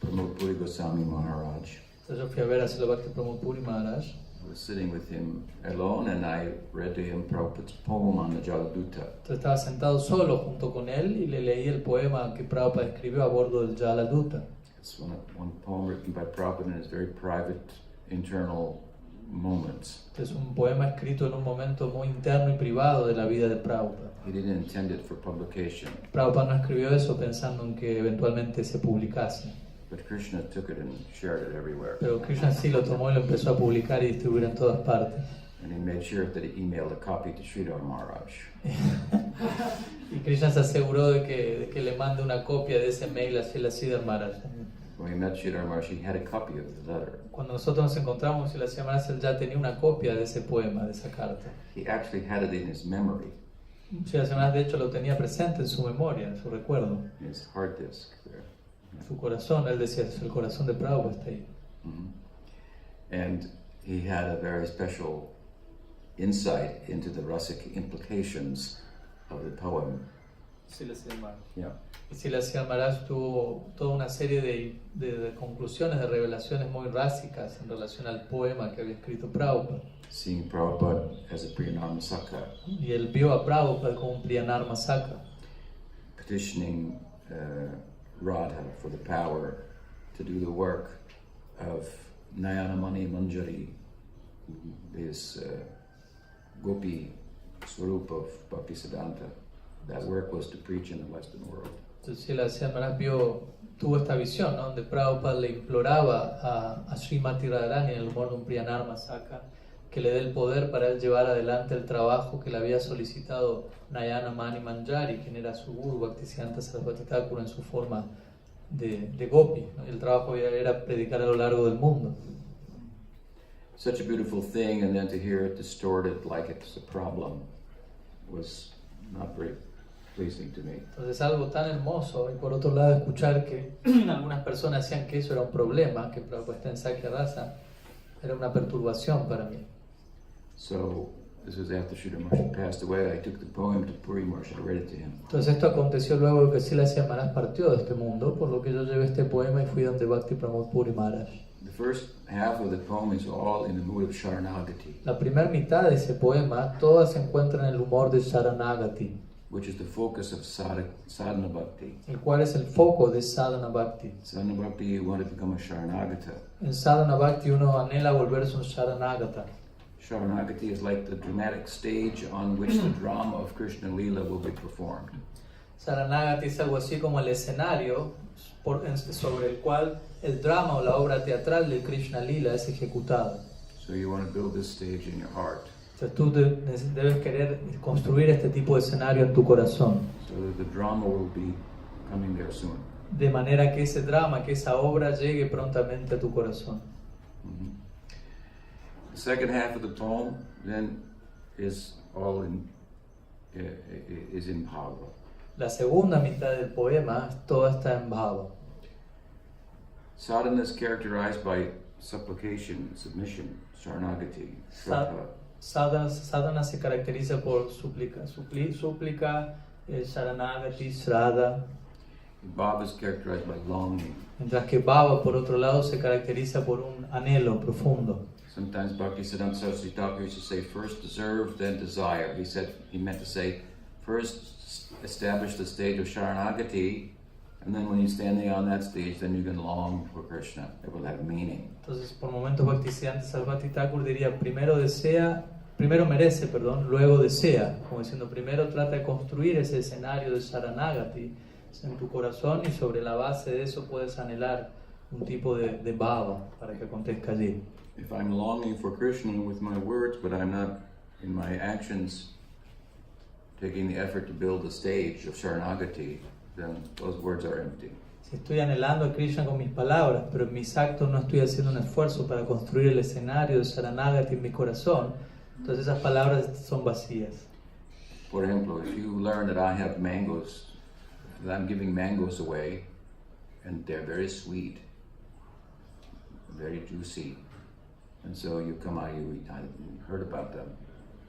Pramod Puri Goswami Maharaj. Entonces yo fui a ver a Srila Pramod Puri Maharaj. I was sitting with him alone and I read to him Prabhupada's poem on the Jaladuta. Entonces estaba sentado solo junto con él y le leí el poema que Prabhupada escribió a bordo del Jaladuta. It's one poem written by Prabhupada in his very private, internal moments. Es un poema escrito en un momento muy interno y privado de la vida de Prabhupada. He didn't intend it for publication. Prabhupada no escribió eso pensando en que eventualmente se publicase. But Krishna took it and shared it everywhere. Pero Krishna sí lo tomó y lo empezó a publicar y distribuir en todas partes. And he made sure that he emailed a copy to Sridhar Maharaj. Y Krishna se aseguró de que le mande una copia de ese mail a Srila Maharaj. When we met Sridhar Maharaj, he had a copy of the letter. Cuando nosotros nos encontramos, Srila Maharaj él ya tenía una copia de ese poema, de esa carta. He actually had it in his memory. Srila Maharaj de hecho lo tenía presente en su memoria, en su recuerdo. In his hard disk there. Su corazón, él decía, el corazón de Prabhupada está ahí. Mm-hmm. And he had a very special insight into the rasic implications of the poem. Yeah. Y Srila Maharaj tuvo toda una serie de conclusiones, de revelaciones muy rásicas en relación al poema que había escrito Prabhupada. Seeing Prabhupada as a Priyanarmasaka. Y él vio a Prabhupada como un Priyanarmasaka. Petitioning Radha for the power to do the work of Nayanamani Manjari, this Gopi Swarup of Bhaktisiddhanta. That work was to preach in the Western world. Entonces Srila Maharaj tuvo esta visión, ¿no? Donde Prabhupada le imploraba a Srimati Radharani en el humor de un Priyanarmasaka que le dé el poder para él llevar adelante el trabajo que le había solicitado Nayana Mani Manjari, quien era su guru, Bhaktisiddhanta Sarasvati Thakur en su forma de Gopi, ¿no? Y el trabajo era predicar a lo largo del mundo. Such a beautiful thing, and then to hear it distorted like it's a problem was not very pleasing to me. Entonces algo tan hermoso, y por otro lado escuchar que algunas personas decían que eso era un problema, que Prabhupada está en Sakya Rasa, era una perturbación para mí. So, this was after Sridhar Maharaj passed away. I took the poem to Puri Maharaj, I read it to him. Entonces esto aconteció luego que Srila Maharaj partió de este mundo, por lo que yo llevé este poema y fui donde Bhakti Pramod Puri Maharaj. The first half of the poem is all in the mood of Sharanagati. La primera mitad de ese poema, todas se encuentran en el humor de Sharanagati, which is the focus of sadhana bhakti. El cual es el foco de Sadhana Bhakti. Sadhana bhakti, you want to become a Sharanagata. En Sadhana Bhakti uno anhela volverse un Sharanagata. Sharanagati is like the dramatic stage on which the drama of Krishna Lila will be performed. Sharanagati es algo así como el escenario sobre el cual el drama o la obra teatral de Krishna Lila es ejecutada. So you want to build this stage in your heart. Entonces tú debes querer construir este tipo de escenario en tu corazón. So that the drama will be coming there soon. De manera que ese drama, que esa obra llegue prontamente a tu corazón. Mm-hmm. The second half of the poem then is all in bhava. La segunda mitad del poema toda está en bhava. Sadhana is characterized by supplication, submission, sharanagati, shraddha. Sadhana se caracteriza por súplica, sharanagati, shraddha. Bhava is characterized by longing. Mientras que bhava, por otro lado, se caracteriza por un anhelo profundo. Sometimes Bhaktisiddhanta Saraswati Thakur used to say, first deserve, then desire. He meant to say, first establish the stage of Sharanagati, and then when you're standing on that stage, then you can long for Krishna. It will have meaning. Entonces, por momentos, Bhaktisiddhanta Saraswati Thakur diría, primero merece, luego desea. Como diciendo, primero trata de construir ese escenario de Sharanagati en tu corazón y sobre la base de eso puedes anhelar un tipo de bhava para que acontezca allí. If I'm longing for Krishna with my words, but I'm not in my actions taking the effort to build the stage of Sharanagati, then those words are empty. Si estoy anhelando a Krishna con mis palabras, pero en mis actos no estoy haciendo un esfuerzo para construir el escenario de Sharanagati en mi corazón, entonces esas palabras son vacías. Por ejemplo, if you learn that I have mangoes, that I'm giving mangoes away, and they're very sweet, very juicy, and so you come out, you heard about them,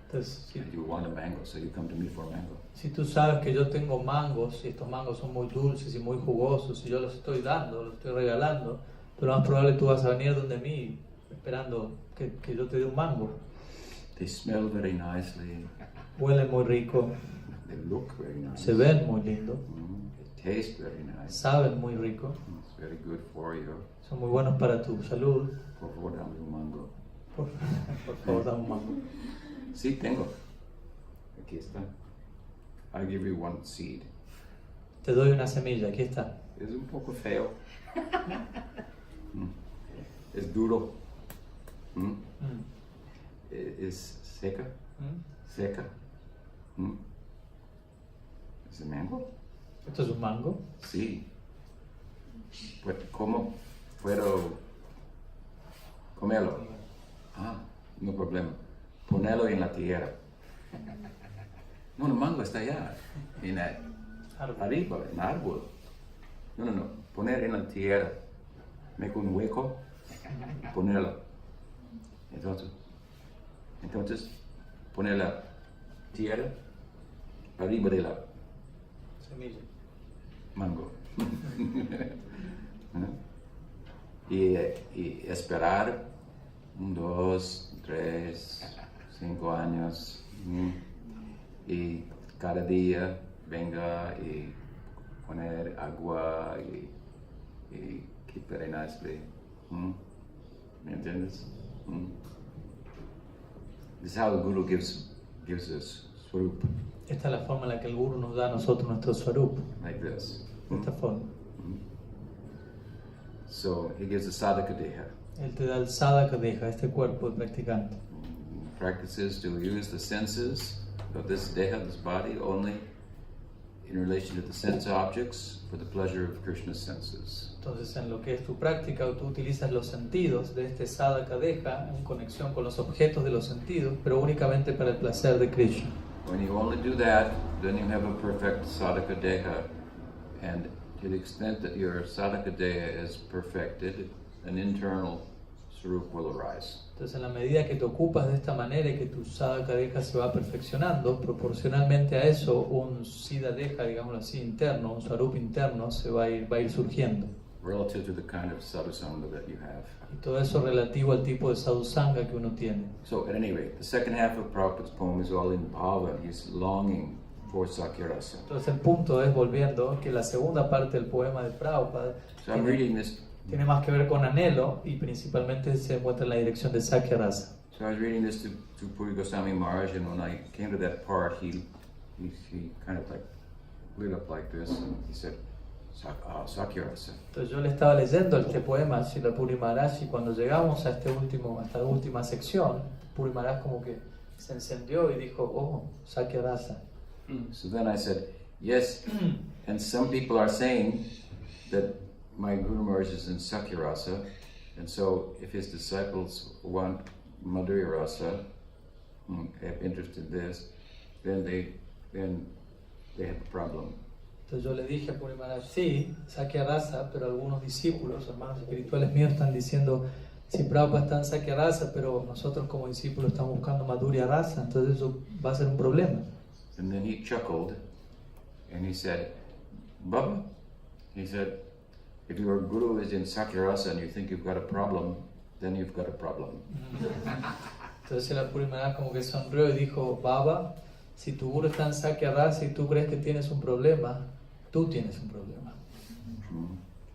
entonces, and you want a mango, so you come to me for a mango. Si tú sabes que yo tengo mangos, y estos mangos son muy dulces y muy jugosos, y yo los estoy dando, los estoy regalando, pero lo más probable tú vas a venir donde mí, esperando que yo te dé un mango. They smell very nicely. Huelen muy rico. They look very nice. Se ven muy lindo. They taste very nice. Saben muy rico. It's very good for you. Son muy buenos para tu salud. Por favor, dame un mango. Por favor, dame un mango. Sí, tengo. Aquí está. I'll give you one seed. Te doy una semilla, aquí está. Es un poco feo. Es duro. Es seca. Seca. ¿Es un mango? ¿Esto es un mango? Sí. Pues, ¿cómo puedo comerlo? No problema. Ponerlo en la tierra. No, el mango está allá, arriba, en el árbol. No. Poner en la tierra. Make un hueco ponerla. Entonces, poner la tierra arriba de la semilla. mango. y esperar 1, 2, 3, 5 años. Y cada día venga y poner agua y keep it nicely. ¿Me entiendes? This is how the Guru gives us swarup. Esta es la forma en la que el Guru nos da a nosotros nuestro swarup. Like this. De esta forma. So he gives the sadhaka deha. Él te da el sadhaka deha, este cuerpo de practicante. Practices to use the senses of this deha, this body, only in relation to the sense objects for the pleasure of Krishna's senses. Entonces, en lo que es tu práctica, tú utilizas los sentidos de este sadhaka deha en conexión con los objetos de los sentidos, pero únicamente para el placer de Krishna. When you only do that, then you have a perfect sadhaka deha, and to the extent that your sadhaka deha is perfected, an internal swarup will arise. Entonces, en la medida que te ocupas de esta manera y que tu sadhaka deha se va perfeccionando, proporcionalmente a eso, un siddha deha, digámoslo así, interno, un swarup interno, se va a ir surgiendo. Relative to the kind of sadhusanga that you have. Y todo eso relativo al tipo de sadhusanga que uno tiene. So, at any rate, the second half of Prabhupada's poem is all in bhava. He's longing for Sakyarasa. Entonces, el punto es, volviendo, que la segunda parte del poema de Prabhupada So I'm reading this. tiene más que ver con anhelo y principalmente se encuentra en la dirección de Sakyarasa. So I was reading this to Puri Goswami Maharaj, and when I came to that part, he kind of like lit up like this, and he said, Sakyarasa. Entonces yo le estaba leyendo este poema a Srila Puri Maharaj y cuando llegamos a esta última sección, Puri Maharaj como que se encendió y dijo, oh, Sakyarasa. So then I said, yes, and some people are saying that my Guru Maharaj is in Sakyarasa, and so if his disciples want Madhurya Rasa, have interest in this, then they have a problem. Entonces yo le dije a Puri Maharaj, sí, Sakyarasa, pero algunos discípulos, hermanos espirituales míos, están diciendo, si Prabhupada está en Sakyarasa, pero nosotros como discípulos estamos buscando Madhurya Rasa, entonces eso va a ser un problema. And then he chuckled, and he said, Baba, he said, if your guru is in Sakyarasa and you think you've got a problem, then you've got a problem. Entonces el Puri Maharaj como que sonrió y dijo, Baba, si tu guru está en Sakyarasa y tú crees que tienes un problema, tú tienes un problema.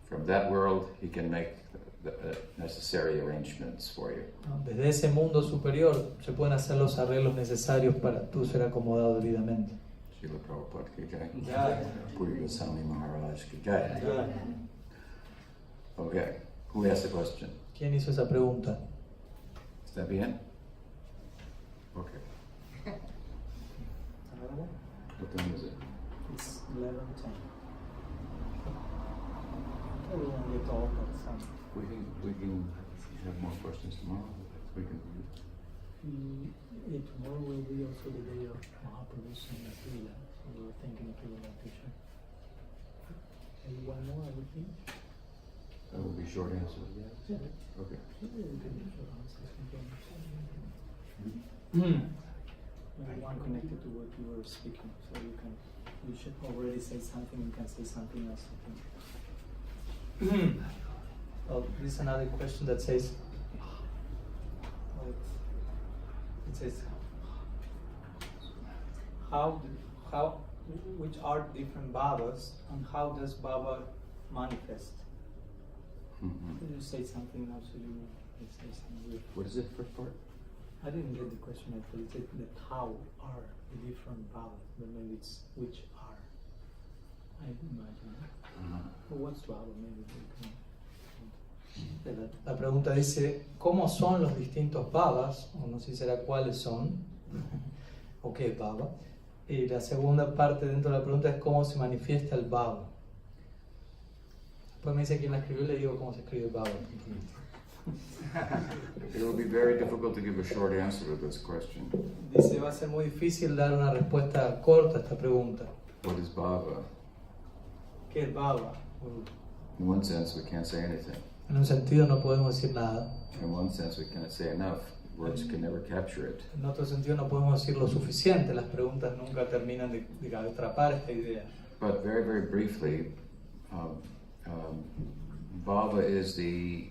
From that world, he can make the necessary arrangements for you. Desde ese mundo superior se pueden hacer los arreglos necesarios para tú ser acomodado debidamente. Srila Prabhupada ki jai. Puri Goswami Maharaj ki jai. Okay, who asked the question? ¿Quién hizo esa pregunta? ¿Está bien? Okay. What time is it? It's 11:10. We won't get all but some. We can have more questions tomorrow. We can. Tomorrow will be also the day of Mahaprabhu's Srila, so we were thinking to do that picture. Maybe one more, I would think. That will be short answer. Yeah. Okay. Maybe one connected to what you were speaking, so you should already say something, you can say something else. Well, this is another question that says, which are different Babas and how does Baba manifest? You say something now, so you say something. What is it, first part? I didn't get the question actually. It said that how are the different Babas, but maybe it's which are. I imagine. But what's Baba? Maybe we can. La pregunta dice, ¿cómo son los distintos Babas? O no sé si será cuáles son, o qué es Baba. Y la segunda parte dentro de la pregunta es cómo se manifiesta el Baba. Después me dice quién la escribió y le digo cómo se escribe Baba. It will be very difficult to give a short answer to this question. Dice, va a ser muy difícil dar una respuesta corta a esta pregunta. What is bhava? ¿Qué es Baba? In one sense, we can't say anything. En un sentido no podemos decir nada. In one sense, we cannot say enough. Words can never capture it. En otro sentido no podemos decir lo suficiente. Las preguntas nunca terminan de atrapar esta idea. But very, very briefly, bhava is the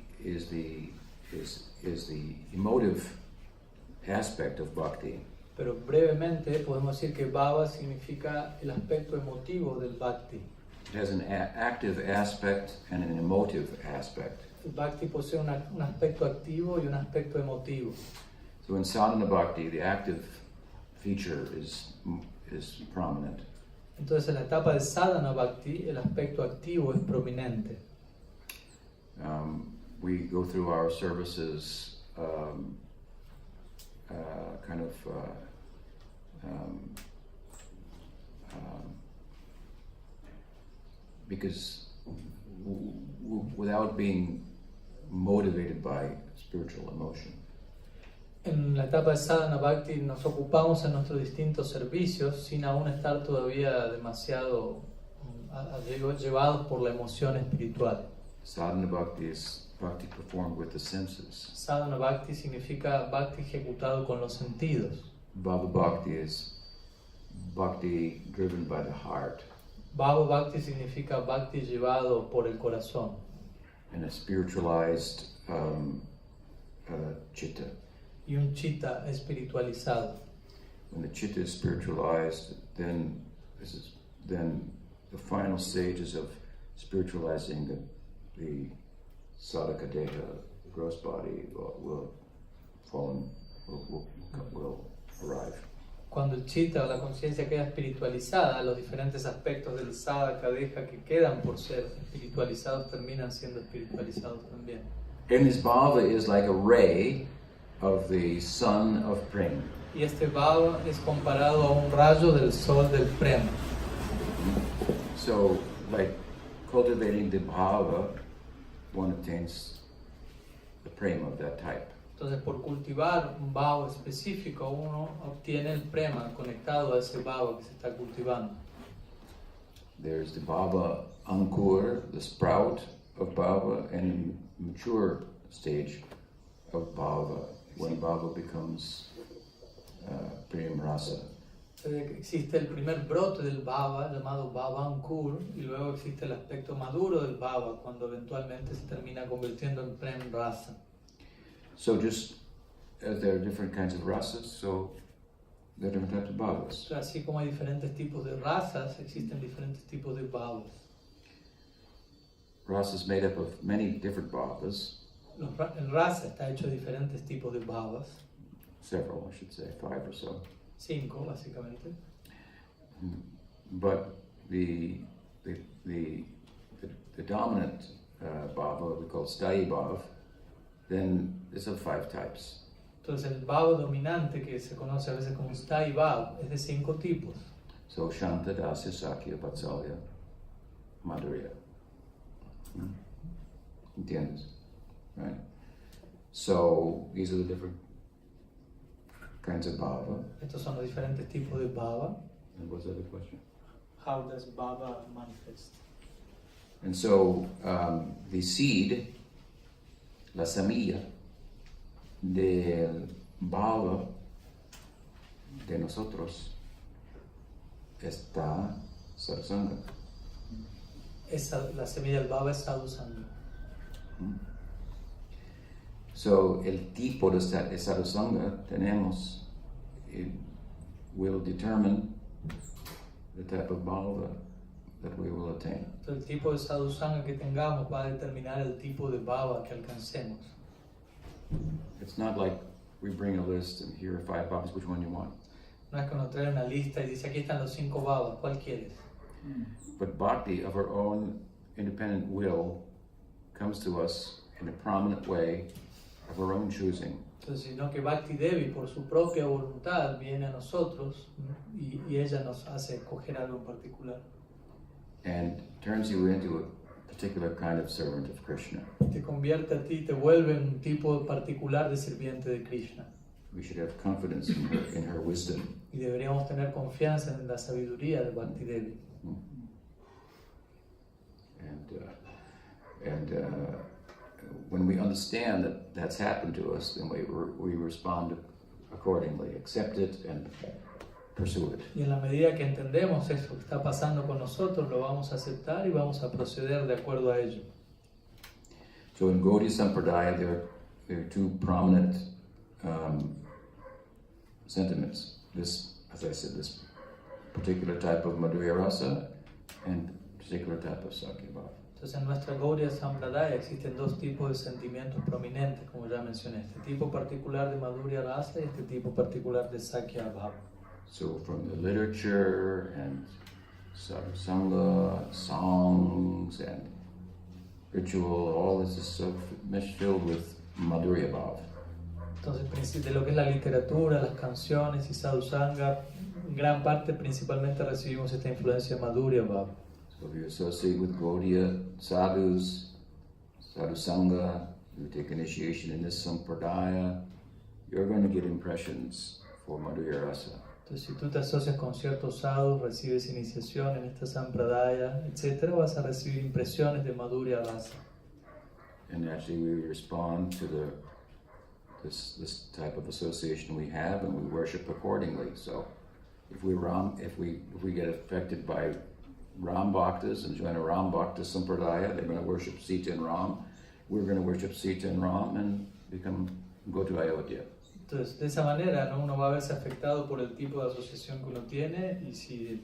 emotive aspect of bhakti. Pero brevemente podemos decir que bhava significa el aspecto emotivo del bhakti. It has an active aspect and an emotive aspect. El bhakti posee un aspecto activo y un aspecto emotivo. So in sadhana bhakti, the active feature is prominent. Entonces en la etapa de sadhana bhakti el aspecto activo es prominente. We go through our services because without being motivated by spiritual emotion. En la etapa de sadhana bhakti nos ocupamos en nuestros distintos servicios sin aún estar todavía demasiado llevados por la emoción espiritual. Sadhana bhakti is bhakti performed with the senses. Sadhana bhakti significa bhakti ejecutado con los sentidos. Bhava bhakti is bhakti driven by the heart. Bhava bhakti significa bhakti llevado por el corazón. And a spiritualized chitta. Y un chitta espiritualizado. When the chitta is spiritualized, then the final stages of spiritualizing the sadhaka deha, the gross body, will arrive. Cuando el chitta o la conciencia queda espiritualizada, los diferentes aspectos del sadhaka deha que quedan por ser espiritualizados terminan siendo espiritualizados también. And this bhava is like a ray of the sun of prema. Y este bhava es comparado a un rayo del sol del prema. So, like cultivating the bhava, one attains the prema of that type. Entonces, por cultivar un bhava específico, uno obtiene el prema conectado a ese bhava que se está cultivando. There's the bhava ankur, the sprout of bhava, and mature stage of bhava, when bhava becomes prem rasa. Existe el primer brote del bhava, llamado bhava ankur, y luego existe el aspecto maduro del bhava, cuando eventualmente se termina convirtiendo en prem rasa. So just as there are different kinds of rasas, so there are different types of bhavas. Así como hay diferentes tipos de razas, existen diferentes tipos de bhavas. Rasa is made up of many different bhavas. El rasa está hecho de diferentes tipos de bhavas. Several, I should say, 5 or so. 5, básicamente. But the dominant bhava, we call sthayi bhav, then it's of 5 types. Entonces el bhava dominante, que se conoce a veces como sthayi bhav, es de 5 tipos. So Shanta, Dasya, Sakya, Vatsalya, Madhurya. ¿Entiendes? Right? So these are the different kinds of bhava. Estos son los diferentes tipos de bhava. And what's the other question? How does bhava manifest? And so the seed, la semilla del bhava de nosotros está satsanga. La semilla del bhava es sadhusanga. So el tipo de sadhusanga tenemos, it will determine the type of bhava that we will attain. Entonces, el tipo de sadhusanga que tengamos va a determinar el tipo de bhava que alcancemos. It's not like we bring a list and here are 5 bhavas, which one you want. No es que uno trae una lista y dice, aquí están los 5 bhavas, ¿cuál quieres? But bhakti of our own independent will comes to us in a prominent way of our own choosing. Entonces, sino que Bhakti Devi por su propia voluntad viene a nosotros y ella nos hace escoger algo en particular. And turns you into a particular kind of servant of Krishna. Te convierte a ti, te vuelve un tipo particular de sirviente de Krishna. We should have confidence in her wisdom. Y deberíamos tener confianza en la sabiduría de Bhakti Devi. And when we understand that that's happened to us, then we respond accordingly, accept it and pursue it. Y en la medida que entendemos eso que está pasando con nosotros, lo vamos a aceptar y vamos a proceder de acuerdo a ello. So in Gaudiya Sampradaya, there are two prominent sentiments. This, as I said, this particular type of Madhurya Rasa and particular type of Sakya Bhava. Entonces en nuestra Gaudiya Sampradaya existen dos tipos de sentimientos prominentes, como ya mencioné, este tipo particular de Madhurya Rasa y este tipo particular de Sakya Bhava. So from the literature and sadhusanga, songs and ritual, all this is so much filled with Madhurya Bhava. Entonces de lo que es la literatura, las canciones y sadhusanga, en gran parte principalmente recibimos esta influencia de Madhurya Bhava. So if you associate with Gaudiya sadhus, sadhusanga, you take initiation in this sampradaya, you're going to get impressions for Madhurya Rasa. Entonces, si tú te asocias con ciertos sadhus, recibes iniciación en esta sampradaya, etc., vas a recibir impresiones de Madhurya Rasa. And naturally we respond to this type of association we have, and we worship accordingly. So if we get affected by Ram Bhaktas and join a Ram Bhakta Sampradaya, they're going to worship Sita and Ram. We're going to worship Sita and Ram and go to Ayodhya. Entonces, de esa manera, ¿no? Uno va a verse afectado por el tipo de asociación que uno tiene, y si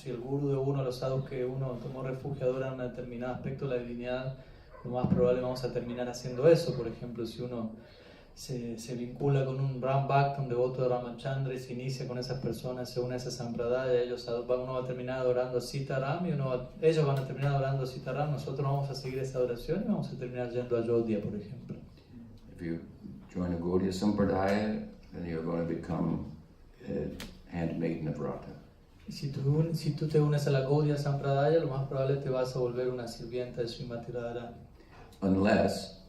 el guru de uno, los sadhus que uno tomó refugio adoran un determinado aspecto de la divinidad, lo más probable vamos a terminar haciendo eso. Por ejemplo, si uno se vincula con un Ram Bhakta, un devoto de Ramachandra, y se inicia con esas personas, se une a esa sampradaya, uno va a terminar adorando a Sita Ram, y ellos van a terminar adorando a Sita Ram, nosotros vamos a seguir esa adoración y vamos a terminar yendo a Ayodhya, por ejemplo. If you join a Gaudiya Sampradaya, then you're going to become a handmaiden of Radha. Y si tú te unes a la Gaudiya Sampradaya, lo más probable te vas a volver una sirvienta de Srimati Radharani. Unless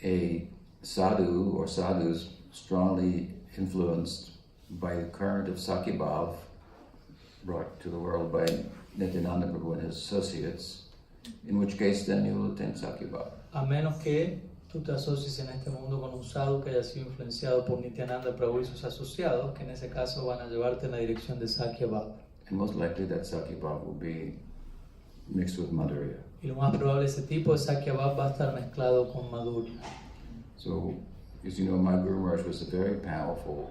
a sadhu or sadhus strongly influenced by the current of Sakya Bhava brought to the world by Nityananda Prabhu and his associates, in which case then you will attain Sakya Bhava. A menos que tú te asocies en este mundo con un sadhu que haya sido influenciado por Nityananda Prabhu y sus asociados, que en ese caso van a llevarte en la dirección de Sakya Bhava. And most likely that Sakya Bhava will be mixed with Madhurya. Y lo más probable, ese tipo de Sakya Bhava va a estar mezclado con Madhurya. So, as you know, my Guru Maharaj was a very powerful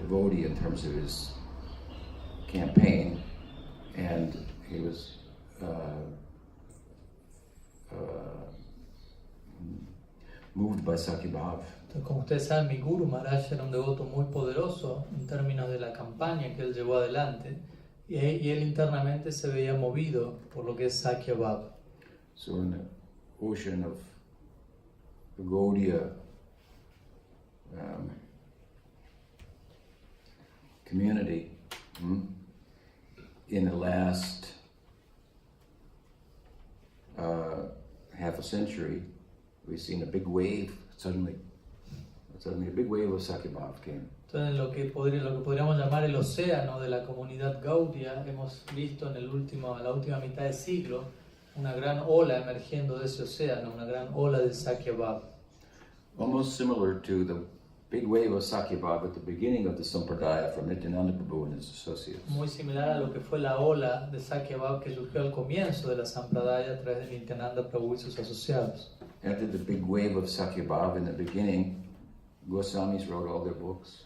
devotee in terms of his campaign, and he was moved by Sakya Bhava. Entonces, como ustedes saben, mi Guru Maharaj era un devoto muy poderoso en términos de la campaña que él llevó adelante, y él internamente se veía movido por lo que es Sakya Bhava. So in the ocean of the Gaudiya community, in the last half a century, we've seen a big wave. Suddenly a big wave of Sakya Bhava came. Entonces, lo que podríamos llamar el océano de la comunidad Gaudiya, hemos visto en la última mitad del siglo una gran ola emergiendo de ese océano, una gran ola de Sakya Bhava. Almost similar to the big wave of Sakya Bhava at the beginning of the Sampradaya from Nityananda Prabhu and his associates. Muy similar a lo que fue la ola de Sakya Bhava que surgió al comienzo de la Sampradaya a través de Nityananda Prabhu y sus asociados. After the big wave of Sakya Bhava in the beginning, Goswamis wrote all their books.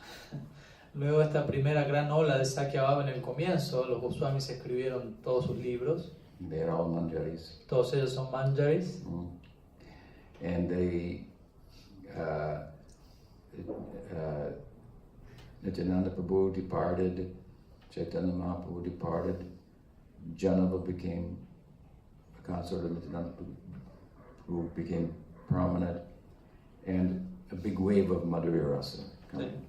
Luego de esta primera gran ola de Sakya Bhava en el comienzo, los Goswamis escribieron todos sus libros. They are all manjaris. Todos ellos son manjaris. And they Nityananda Prabhu departed, Chaitanya Mahaprabhu departed, Janava became a consort of Nityananda Prabhu, became prominent, and a big wave of Madhurya Rasa.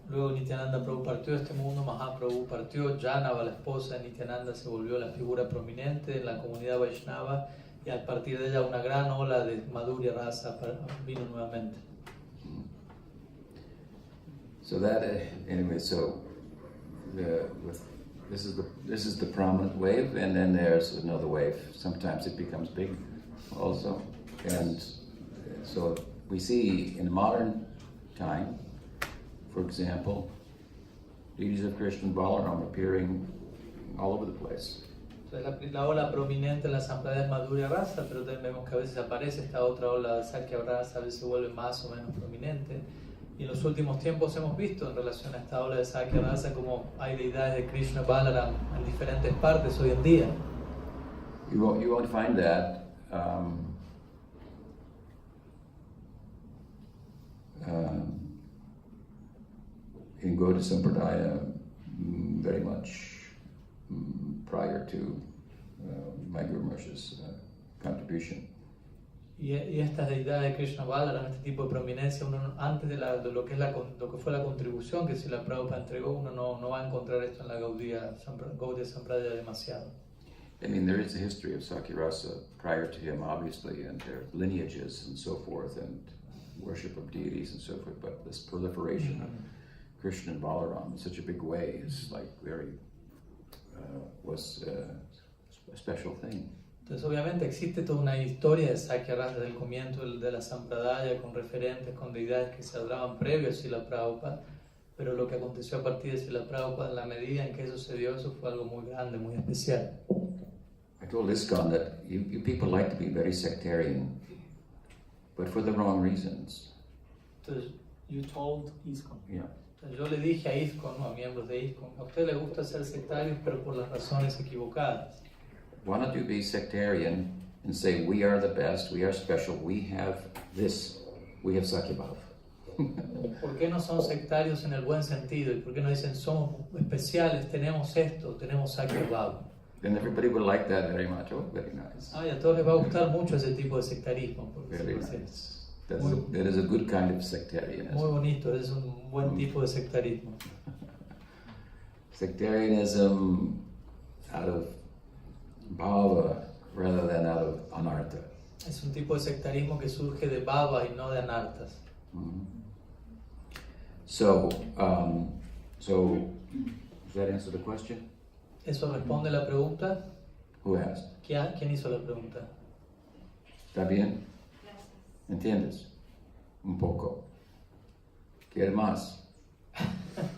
Luego Nityananda Prabhu partió de este mundo, Mahaprabhu partió, Janava, la esposa de Nityananda, se volvió la figura prominente en la comunidad Vaishnava, y a partir de ella una gran ola de Madhurya Rasa vino nuevamente. So that anyway. So this is the prominent wave, and then there's another wave. Sometimes it becomes big. also. And so we see in modern time, for example, deities of Krishna and Balaram appearing all over the place. Entonces, la ola prominente en la Sampradaya es Madhurya Rasa, pero también vemos que a veces aparece esta otra ola de Sakya Rasa, a veces se vuelve más o menos prominente. Y en los últimos tiempos hemos visto en relación a esta ola de Sakya Rasa como hay deidades de Krishna Balaram en diferentes partes hoy en día. You won't find that in Gaudiya Sampradaya very much prior to my Guru Maharaj's contribution. Y estas deidades de Krishna Balaram, este tipo de prominencia, uno antes de lo que fue la contribución que Srila Prabhupada entregó, uno no va a encontrar esto en la Gaudiya Sampradaya demasiado. I mean, there is a history of Sakyarasa prior to him, obviously, and their lineages and so forth, and worship of deities and so forth, but this proliferation of Krishna and Balaram in such a big way is like was a special thing. Entonces obviamente existe toda una historia de Sakya Rasa desde el comienzo de la Sampradaya con referentes, con deidades que se adoraban previo a Srila Prabhupada, pero lo que aconteció a partir de Srila Prabhupada, en la medida en que eso se dio, eso fue algo muy grande, muy especial. I told ISKCON that you people like to be very sectarian, but for the wrong reasons. Entonces, You told ISKCON. Yeah. yo le dije a ISKCON, a miembros de ISKCON, a ustedes les gusta ser sectarios, pero por las razones equivocadas. Why don't you be sectarian and say, we are the best, we are special, we have this, we have Sakyabhav. ¿Por qué no son sectarios en el buen sentido? ¿Y por qué no dicen, somos especiales, tenemos esto, tenemos Sakya Bhava? Then everybody would like that very much. Oh, very nice. Y a todos les va a gustar mucho ese tipo de sectarismo. Porque Very es nice. That is a good kind of sectarianism. muy bonito, es un buen tipo de sectarismo. Sectarianism out of bhava rather than out of anartha. Es un tipo de sectarismo que surge de bhava y no de anartas. Mm-hmm. So, does that answer the question? ¿Eso responde la pregunta? Who asked? ¿Quién hizo la pregunta? ¿Está bien? ¿Entiendes? Un poco. ¿Quieres más? Está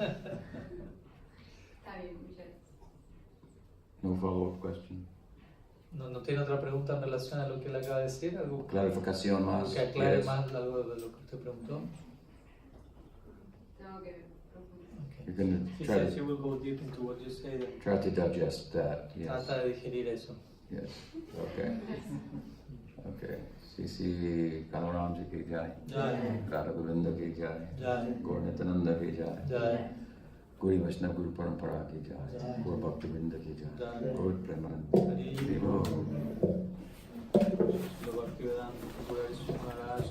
bien, muchas gracias. No follow-up question. ¿No tiene otra pregunta en relación a lo que él acaba de decir? ¿Algo Clarificación más. que aclare Yes. más algo de lo que usted preguntó? Tengo que profundizar. Okay. You're going to He try says to you will go deep into what you say. try to digest that. Yes. Trata de digerir eso. Yes. Okay. Okay. Sisi Kanaram ji ki jai. Jai. Radha Govinda ki jai. Jai. Gaur Nityananda ki jai. Jai. Guru Vaishnava Guru Parampara ki jai. Jai. Gaur Bhakti Vrinda ki jai. Jai. Gaur Premanand. Hari Bol. Bhaktivedanta Guru Maharaj